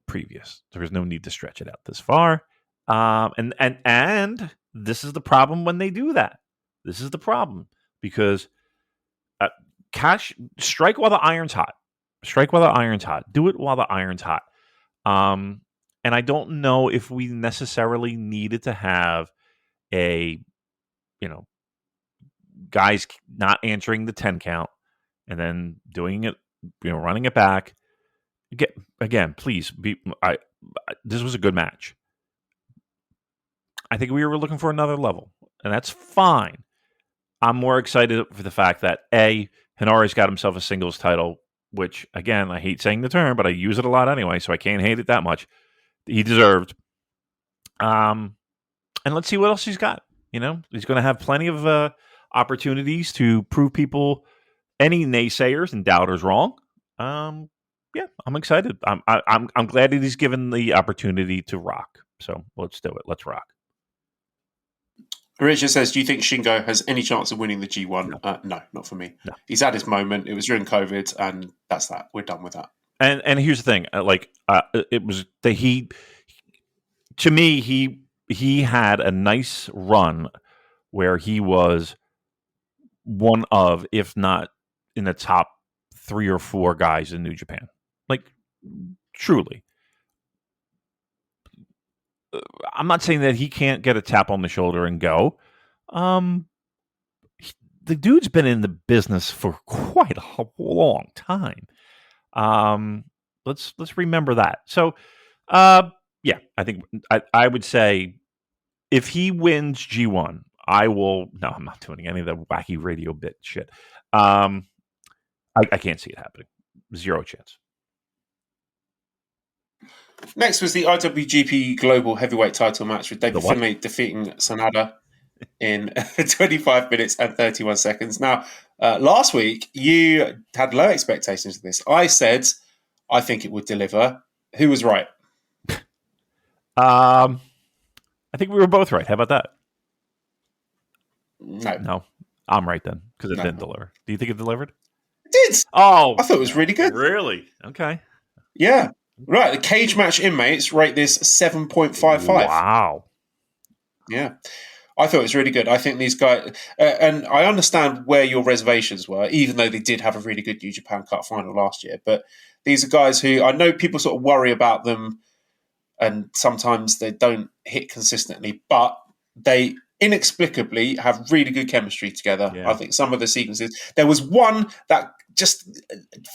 [SPEAKER 5] previous. There was no need to stretch it out this far. And this is the problem when they do that. This is the problem because strike while the iron's hot. Strike while the iron's hot. Do it while the iron's hot. And I don't know if we necessarily needed to have a, guys not answering the 10 count and then doing it, running it back. Again, please this was a good match. I think we were looking for another level, and that's fine. I'm more excited for the fact that HENARE's got himself a singles title, which, again, I hate saying the term, but I use it a lot anyway, so I can't hate it that much. He deserved. And let's see what else he's got. He's going to have plenty of opportunities to prove people, any naysayers and doubters, wrong. Yeah, I'm excited. I'm glad that he's given the opportunity to rock. So let's do it. Let's rock.
[SPEAKER 3] Richard says, do you think Shingo has any chance of winning the G1? No, not for me.
[SPEAKER 5] No.
[SPEAKER 3] He's had his moment. It was during COVID, and that's that. We're done with that.
[SPEAKER 5] And here's the thing. It was that to me, he had a nice run where he was one of, if not in the top 3 or 4 guys in New Japan. Truly. I'm not saying that he can't get a tap on the shoulder and go. The dude's been in the business for quite a long time. Let's remember that. So, yeah, I think I would say if he wins G1, I will. No, I'm not doing any of the wacky radio bit shit. I can't see it happening. 0 chance.
[SPEAKER 3] Next was the IWGP Global Heavyweight title match with David Finlay defeating SANADA in 25 minutes and 31 seconds. Now, last week, you had low expectations of this. I said I think it would deliver. Who was right?
[SPEAKER 5] I think we were both right. How about that?
[SPEAKER 3] No.
[SPEAKER 5] I'm right then, because it didn't deliver. Do you think it delivered?
[SPEAKER 3] It did.
[SPEAKER 5] Oh.
[SPEAKER 3] I thought it was really good.
[SPEAKER 5] Really? Okay.
[SPEAKER 3] Yeah. Right. The Cage Match inmates rate this 7.55.
[SPEAKER 5] Wow.
[SPEAKER 3] Yeah. I thought it was really good. I think these guys, and I understand where your reservations were, even though they did have a really good New Japan Cup final last year. But these are guys who I know people sort of worry about them, and sometimes they don't hit consistently, but they inexplicably have really good chemistry together.
[SPEAKER 5] Yeah.
[SPEAKER 3] I think some of the sequences, there was one that just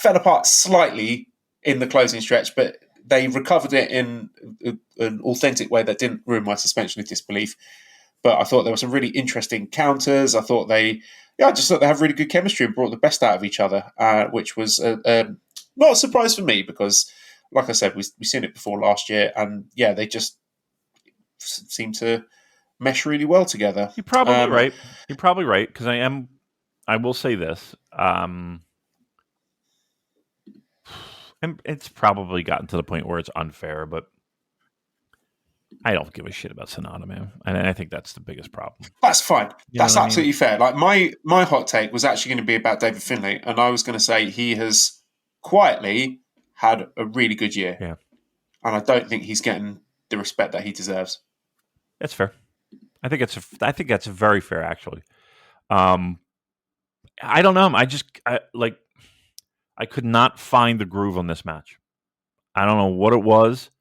[SPEAKER 3] fell apart slightly in the closing stretch, but they recovered it in an authentic way that didn't ruin my suspension of disbelief. But I thought there were some really interesting counters. I just thought they have really good chemistry and brought the best out of each other, which was not a surprise for me because, like I said, we've seen it before last year, and yeah, they just seem to mesh really well together.
[SPEAKER 5] You're probably right. You're probably right, because I will say this. And it's probably gotten to the point where it's unfair, but I don't give a shit about SANADA, man. And I think that's the biggest problem.
[SPEAKER 3] That's fine. That's absolutely
[SPEAKER 5] fair.
[SPEAKER 3] Like my hot take was actually going to be about David Finlay, and I was going to say he has quietly had a really good year.
[SPEAKER 5] Yeah.
[SPEAKER 3] And I don't think he's getting the respect that he deserves.
[SPEAKER 5] That's fair. I think that's very fair, actually. I don't know. I could not find the groove on this match. I don't know what it was.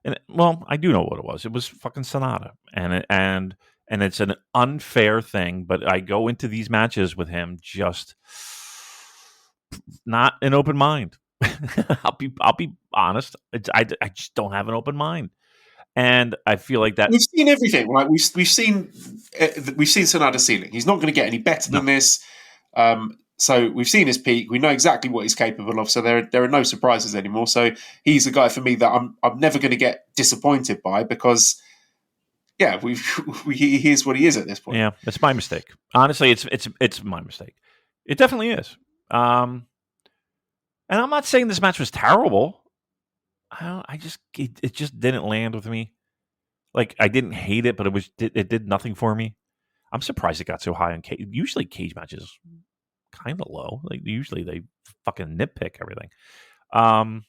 [SPEAKER 5] I do know what it was. It was fucking SANADA. And it's an unfair thing, but I go into these matches with him just not an open mind. I'll be honest. I just don't have an open mind. And I feel like that
[SPEAKER 3] we've seen everything. Like we've seen SANADA's ceiling. He's not going to get any better than this. So we've seen his peak. We know exactly what he's capable of. So there are no surprises anymore. So he's a guy for me that I'm never going to get disappointed by because, yeah, he is what he is at this point.
[SPEAKER 5] Yeah, it's my mistake. Honestly, it's my mistake. It definitely is. And I'm not saying this match was terrible. It just didn't land with me. Like, I didn't hate it, but it did nothing for me. I'm surprised it got so high on cage. Usually cage matches kind of low. Like usually they fucking nitpick everything. I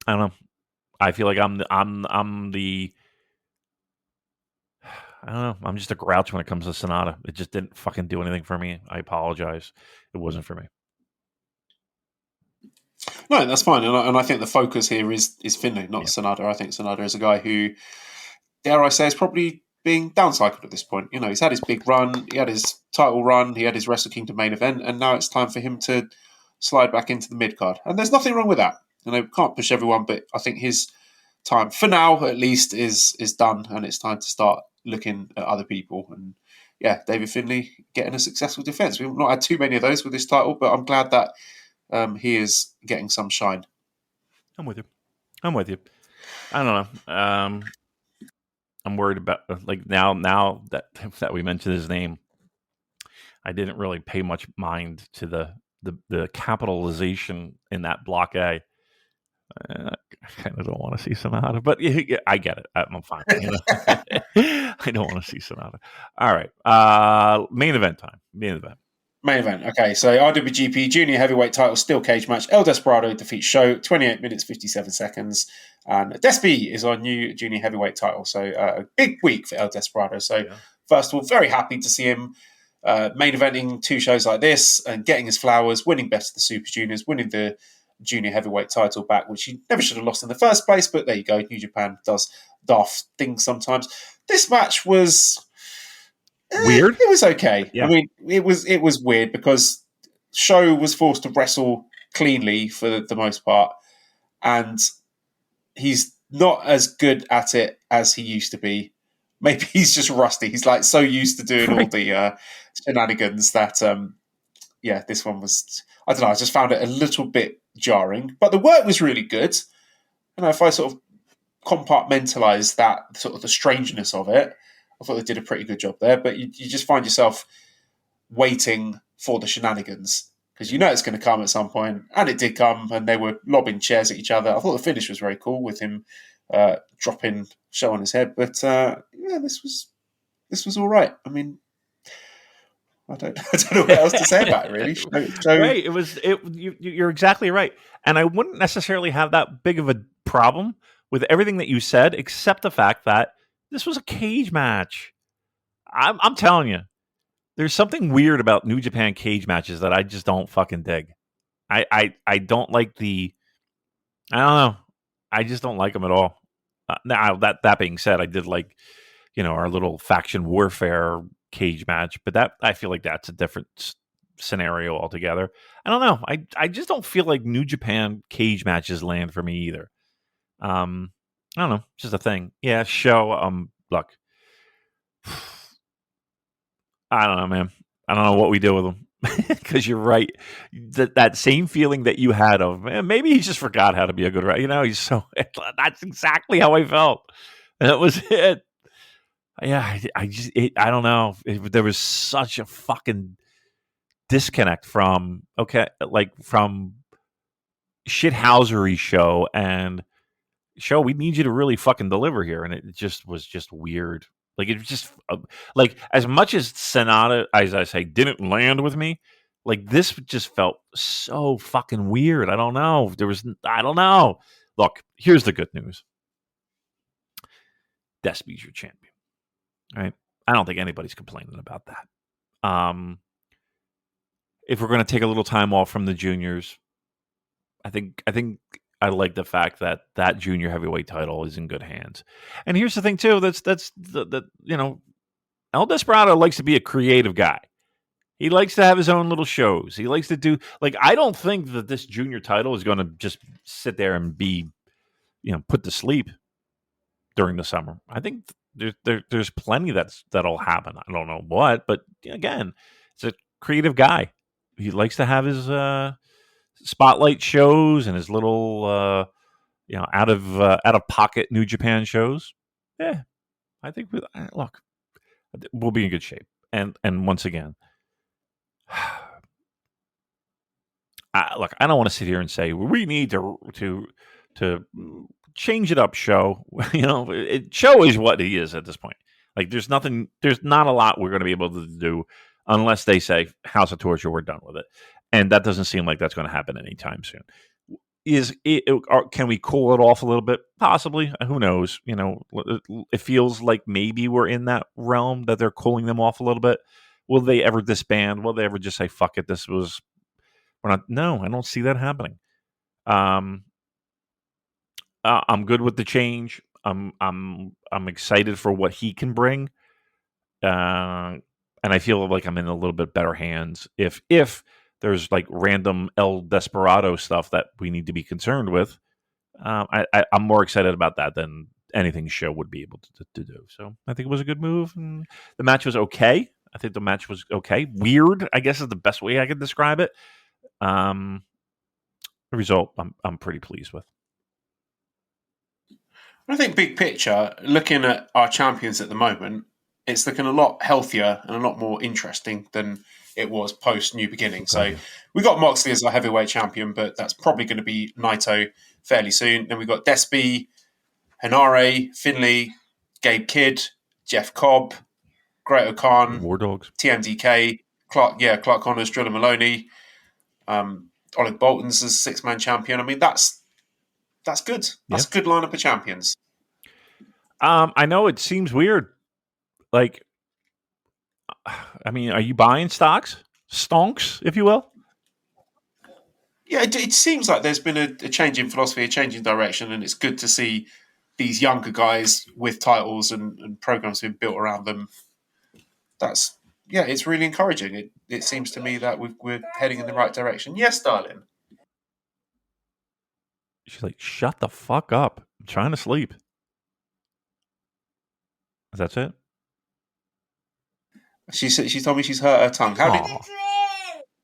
[SPEAKER 5] don't know. I feel like I'm the I don't know. I'm just a grouch when it comes to SANADA. It just didn't fucking do anything for me. I apologize. It wasn't for me.
[SPEAKER 3] No, that's fine, and I think the focus here is Finlay, not SANADA. I think SANADA is a guy who, dare I say, is probably being downcycled at this point. You know, he's had his big run, he had his title run, he had his Wrestle Kingdom main event, and now it's time for him to slide back into the mid card. And there's nothing wrong with that. You know, can't push everyone, but I think his time, for now at least, is done, and it's time to start looking at other people. And yeah, David Finlay getting a successful defense. We've not had too many of those with this title, but I'm glad that he is getting some shine.
[SPEAKER 5] I'm with you. I don't know. I'm worried about like now that we mentioned his name, I didn't really pay much mind to the capitalization in that block A. I kind of don't want to see SANADA, but yeah, I get it. I'm fine. You know? I don't want to see SANADA. All right. Main event time. Main event.
[SPEAKER 3] Okay, so IWGP Junior Heavyweight Title Steel Cage match. El Desperado defeats Sho, 28 minutes, 57 seconds. And Despy is our new Junior Heavyweight title. So a big week for El Desperado. So first of all, very happy to see him main eventing two shows like this and getting his flowers, winning Best of the Super Juniors, winning the Junior Heavyweight title back, which he never should have lost in the first place. But there you go. New Japan does daft things sometimes. This match was...
[SPEAKER 5] weird.
[SPEAKER 3] It was okay.
[SPEAKER 5] Yeah.
[SPEAKER 3] I mean, it was weird because Sho was forced to wrestle cleanly for the most part, and he's not as good at it as he used to be. Maybe he's just rusty. He's like so used to doing all the shenanigans that, this one was. I don't know. I just found it a little bit jarring, but the work was really good. You know, if I sort of compartmentalize that sort of the strangeness of it, I thought they did a pretty good job there, but you just find yourself waiting for the shenanigans because you know it's going to come at some point, and it did come, and they were lobbing chairs at each other. I thought the finish was very cool with him dropping Sho on his head, but this was all right. I mean, I don't know what else to say about it really.
[SPEAKER 5] Right, you're exactly right, and I wouldn't necessarily have that big of a problem with everything that you said, except the fact that this was a cage match. I'm telling you, there's something weird about New Japan cage matches that I just don't fucking dig. I don't like I don't know. I just don't like them at all. Now that being said, I did like, our little faction warfare cage match, but that I feel like that's a different scenario altogether. I don't know. I just don't feel like New Japan cage matches land for me either. I don't know, just a thing. Yeah, Sho. Look, I don't know, man. I don't know what we do with him because you're right. That same feeling that you had of maybe he just forgot how to be a good wrestler. He's so. That's exactly how I felt. That was it. Yeah, I don't know. There was such a fucking disconnect from shithousery Sho and. Sho, we need you to really fucking deliver here, and it just was just weird. Like it was just like as much as SANADA, as I say, didn't land with me. Like this just felt so fucking weird. I don't know. I don't know. Look, here's the good news. Despy's your champion, right? I don't think anybody's complaining about that. If we're going to take a little time off from the juniors, I think. I like the fact that junior heavyweight title is in good hands. And here's the thing too, that's El Desperado likes to be a creative guy. He likes to have his own little shows. He likes to do I don't think that this junior title is going to just sit there and be, put to sleep during the summer. I think there's plenty that'll happen. I don't know what, but again, it's a creative guy. He likes to have his spotlight shows and his little out of pocket New Japan shows. Yeah, I think we'll be in good shape. And once again, I don't want to sit here and say we need to change it up. Sho, Sho is what he is at this point. Like there's not a lot we're going to be able to do unless they say House of Torture, we're done with it, and that doesn't seem like that's going to happen anytime soon. Can we cool it off a little bit? Possibly. Who knows? It feels like maybe we're in that realm that they're cooling them off a little bit. Will they ever disband? Will they ever just say, fuck it, we're not? No, I don't see that happening. I'm good with the change. I'm excited for what he can bring. And I feel like I'm in a little bit better hands if there's like random El Desperado stuff that we need to be concerned with. I'm more excited about that than anything Show would be able to do. So I think it was a good move. And the match was okay. I think the match was okay. Weird, I guess, is the best way I could describe it. The result, I'm pretty pleased with.
[SPEAKER 3] I think big picture, looking at our champions at the moment, it's looking a lot healthier and a lot more interesting than it was post New Beginning. So we got Moxley as our heavyweight champion, but that's probably going to be Naito fairly soon. Then we've got Despi, Henare, Finlay, Gabe Kidd, Jeff Cobb, Great Khan,
[SPEAKER 5] War Dogs,
[SPEAKER 3] TMDK, Clark Connors, Driller Maloney, Oleg Bolton's as 6-man champion. I mean, that's good. That's a good lineup of champions.
[SPEAKER 5] I know it seems weird. Like, I mean, are you buying stonks, if you will?
[SPEAKER 3] Yeah, it seems like there's been a change in philosophy, a change in direction, and it's good to see these younger guys with titles and programs being built around them. It's really encouraging. It seems to me that we're heading in the right direction. Yes, darling.
[SPEAKER 5] She's like, shut the fuck up. I'm trying to sleep. That's it?
[SPEAKER 3] She told me she's hurt her tongue. How did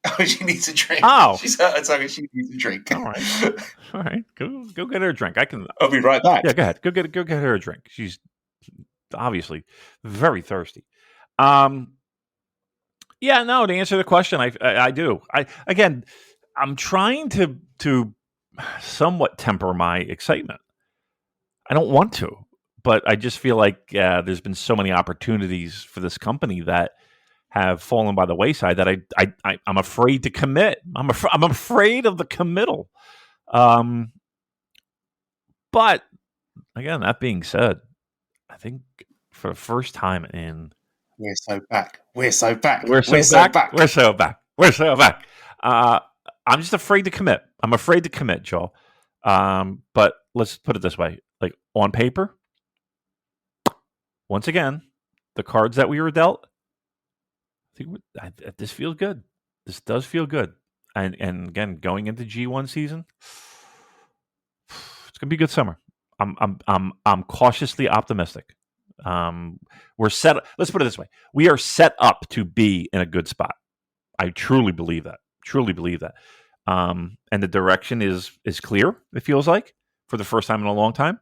[SPEAKER 3] Oh, she needs a drink.
[SPEAKER 5] Oh.
[SPEAKER 3] She's hurt her tongue and she needs a drink.
[SPEAKER 5] All right. Go get her a drink.
[SPEAKER 3] I'll be right back.
[SPEAKER 5] Yeah, go ahead. Go get her a drink. She's obviously very thirsty. To answer the question, I do. I'm trying to somewhat temper my excitement. I don't want to, but I just feel like there's been so many opportunities for this company that have fallen by the wayside that I'm afraid to commit. I'm afraid of the committal. But again, that being said, I think for the first time in
[SPEAKER 3] We're so back. We're so back.
[SPEAKER 5] I'm just afraid to commit. I'm afraid to commit, Joel. But let's put it this way. Like, on paper, once again, the cards that we were dealt, I think this feels good. This does feel good. And again, going into G1 season, it's gonna be a good summer. I'm cautiously optimistic. We're set. Let's put it this way: we are set up to be in a good spot. I truly believe that. And the direction is clear. It feels like for the first time in a long time.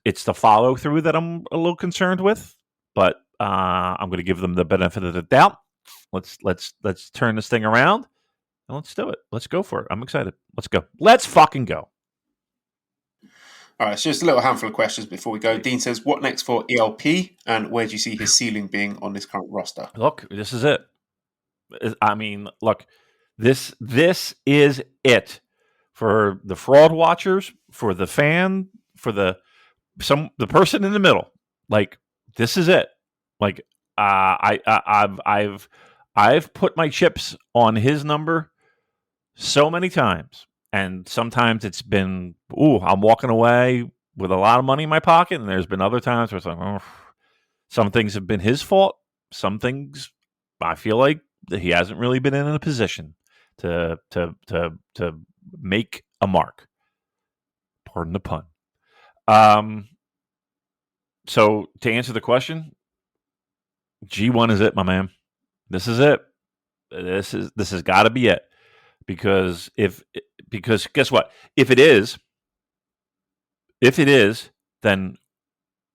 [SPEAKER 5] It's the follow through that I'm a little concerned with, but I'm going to give them the benefit of the doubt. Let's turn this thing around and let's do it. Let's go for it. I'm excited. Let's go. Let's fucking go.
[SPEAKER 3] All right, so just a little handful of questions before we go. Dean says, what next for ELP, and where do you see his ceiling being on this current roster?
[SPEAKER 5] Look, this is it. I mean, look, this is it for the fraud watchers, for the fan, for the person in the middle. Like, this is it. Like, I've put my chips on his number so many times. And sometimes it's been, I'm walking away with a lot of money in my pocket. And there's been other times where it's like, some things have been his fault. Some things I feel like that he hasn't really been in a position to make a mark. Pardon the pun. So to answer the question, G1 is it, my man. This is it. This has got to be it. Because guess what? If it is, then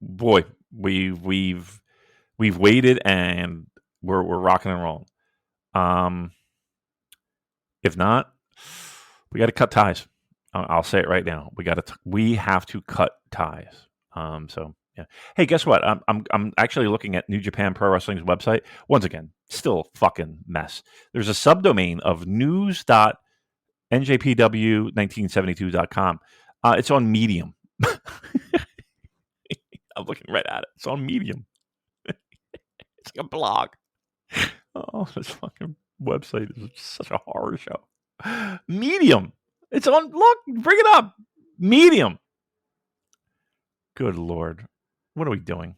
[SPEAKER 5] boy, we've waited and we're rocking and rolling. If not, we got to cut ties. I'll say it right now. We have to cut ties. So Hey, guess what? I'm actually looking at New Japan Pro Wrestling's website. Once again, still a fucking mess. There's a subdomain of news.njpw1972.com. It's on Medium. I'm looking right at it. It's on Medium. It's like a blog. Oh, this fucking website is such a horror show. Medium. It's on. Look, bring it up. Medium. Good Lord. What are we doing?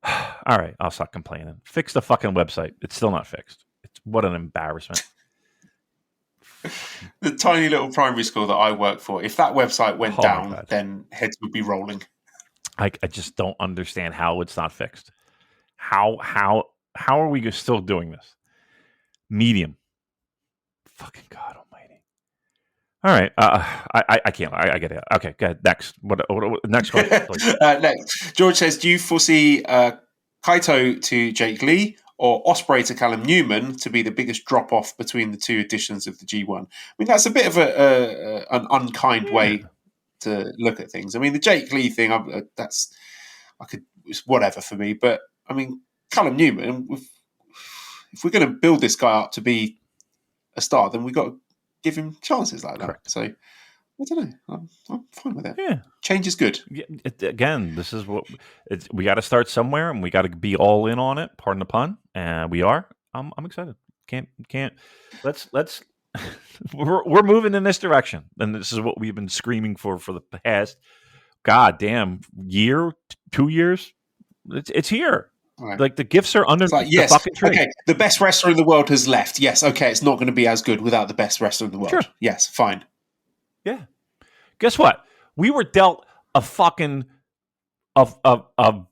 [SPEAKER 5] All right, I'll stop complaining. Fix the fucking website. It's still not fixed. What an embarrassment.
[SPEAKER 3] The tiny little primary school that I work for, if that website went down, then heads would be rolling.
[SPEAKER 5] I just don't understand how it's not fixed. How are we still doing this? Medium. Fucking God Almighty. All right. I can't. I get it. Okay. Go ahead. Next. What next question, please.
[SPEAKER 3] Next, George says, "Do you foresee Kaito to Jake Lee or Ospreay to Callum Newman to be the biggest drop off between the two editions of the G1?" I mean, that's a bit of an unkind way to look at things. I mean, the Jake Lee thing, it's whatever for me. But I mean, Callum Newman, if we're going to build this guy up to be a star, then we've got to give him chances like that. Correct. So I don't know. I'm fine with it. Yeah, change is good.
[SPEAKER 5] Again, this is what we got to start somewhere, and we got to be all in on it. Pardon the pun. And we are. I'm excited. Can't. Let's. we're moving in this direction, and this is what we've been screaming for the past goddamn year, 2 years. It's here. Right. Like the gifts are under the fucking tree.
[SPEAKER 3] Okay, the best wrestler in the world has left. Yes, okay, it's not going to be as good without the best wrestler in the world. Sure. Yes, fine.
[SPEAKER 5] Yeah. Guess what? We were dealt a fucking a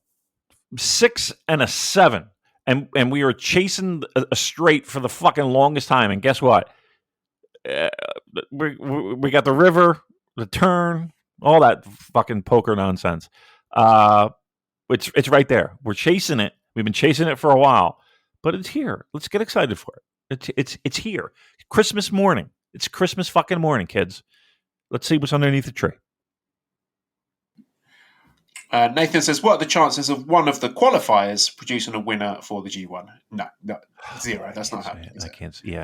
[SPEAKER 5] 6 and a 7, and we were chasing a straight for the fucking longest time. And guess what? We got the river, the turn, all that fucking poker nonsense. It's right there. We're chasing it. We've been chasing it for a while, but it's here. Let's get excited for it. It's here. Christmas morning. It's Christmas fucking morning, kids. Let's see what's underneath the tree.
[SPEAKER 3] Nathan says, "What are the chances of one of the qualifiers producing a winner for the G1?" No, zero. That's not happening.
[SPEAKER 5] I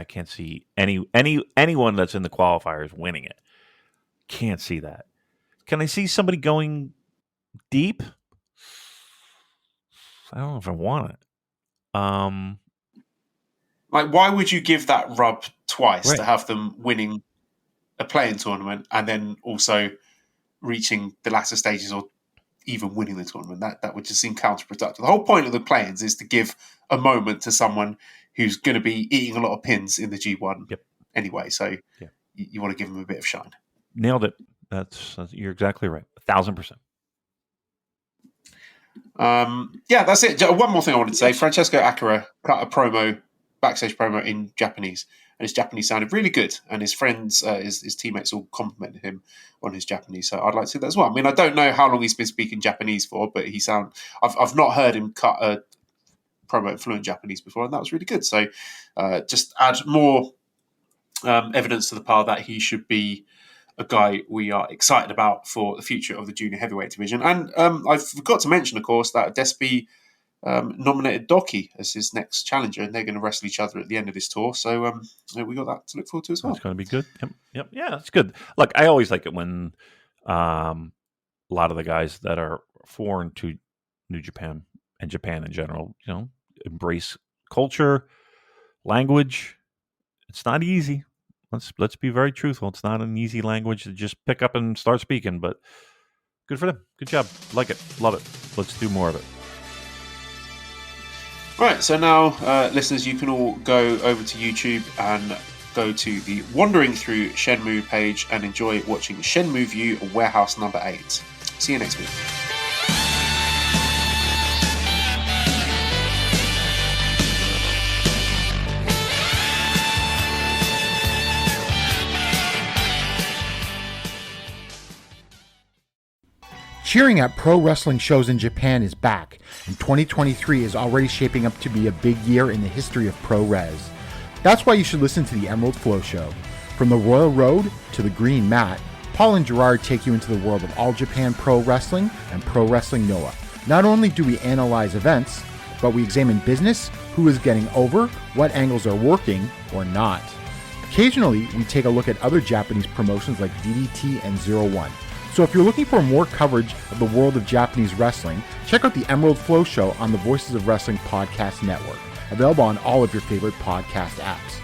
[SPEAKER 5] can't see anyone that's in the qualifiers winning it. Can't see that. Can I see somebody going deep? I don't know if I want it.
[SPEAKER 3] Like, why would you give that rub twice to have them winning a playing tournament and then also reaching the latter stages or even winning the tournament? That would just seem counterproductive. The whole point of the play-ins is to give a moment to someone who's going to be eating a lot of pins in the G1 anyway. So you want to give them a bit of shine.
[SPEAKER 5] Nailed it. You're exactly right. 1,000%.
[SPEAKER 3] That's it. One more thing I wanted to say. Francesco Akira cut a backstage promo in Japanese, and his Japanese sounded really good, and his friends, his teammates all complimented him on his Japanese, so I'd like to see that as well. I mean, I don't know how long he's been speaking Japanese for, but I've not heard him cut a promo in fluent Japanese before, and that was really good. So just add more evidence to the pile that he should be a guy we are excited about for the future of the junior heavyweight division. And I forgot to mention, of course, that Despi nominated Doki as his next challenger, and they're going to wrestle each other at the end of this tour. So we got that to look forward to as well.
[SPEAKER 5] It's going to be good. Yep. Yeah, it's good. Look, I always like it when a lot of the guys that are foreign to New Japan and Japan in general, embrace culture, language. It's not easy. Let's be very truthful. It's not an easy language to just pick up and start speaking, but good for them. Good job. Like it. Love it. Let's do more of it.
[SPEAKER 3] Right, so now, listeners, you can all go over to YouTube and go to the Wandering Through Shenmue page and enjoy watching Shenmue View Warehouse number 8. See you next week.
[SPEAKER 6] Cheering at pro wrestling shows in Japan is back, and 2023 is already shaping up to be a big year in the history of pro res. That's why you should listen to the Emerald Flow Show. From the Royal Road to the Green Mat, Paul and Gerard take you into the world of All Japan Pro Wrestling and Pro Wrestling Noah. Not only do we analyze events, but we examine business, who is getting over, what angles are working or not. Occasionally, we take a look at other Japanese promotions like DDT and Zero One. So if you're looking for more coverage of the world of Japanese wrestling, check out the Emerald Flow Show on the Voices of Wrestling Podcast Network, available on all of your favorite podcast apps.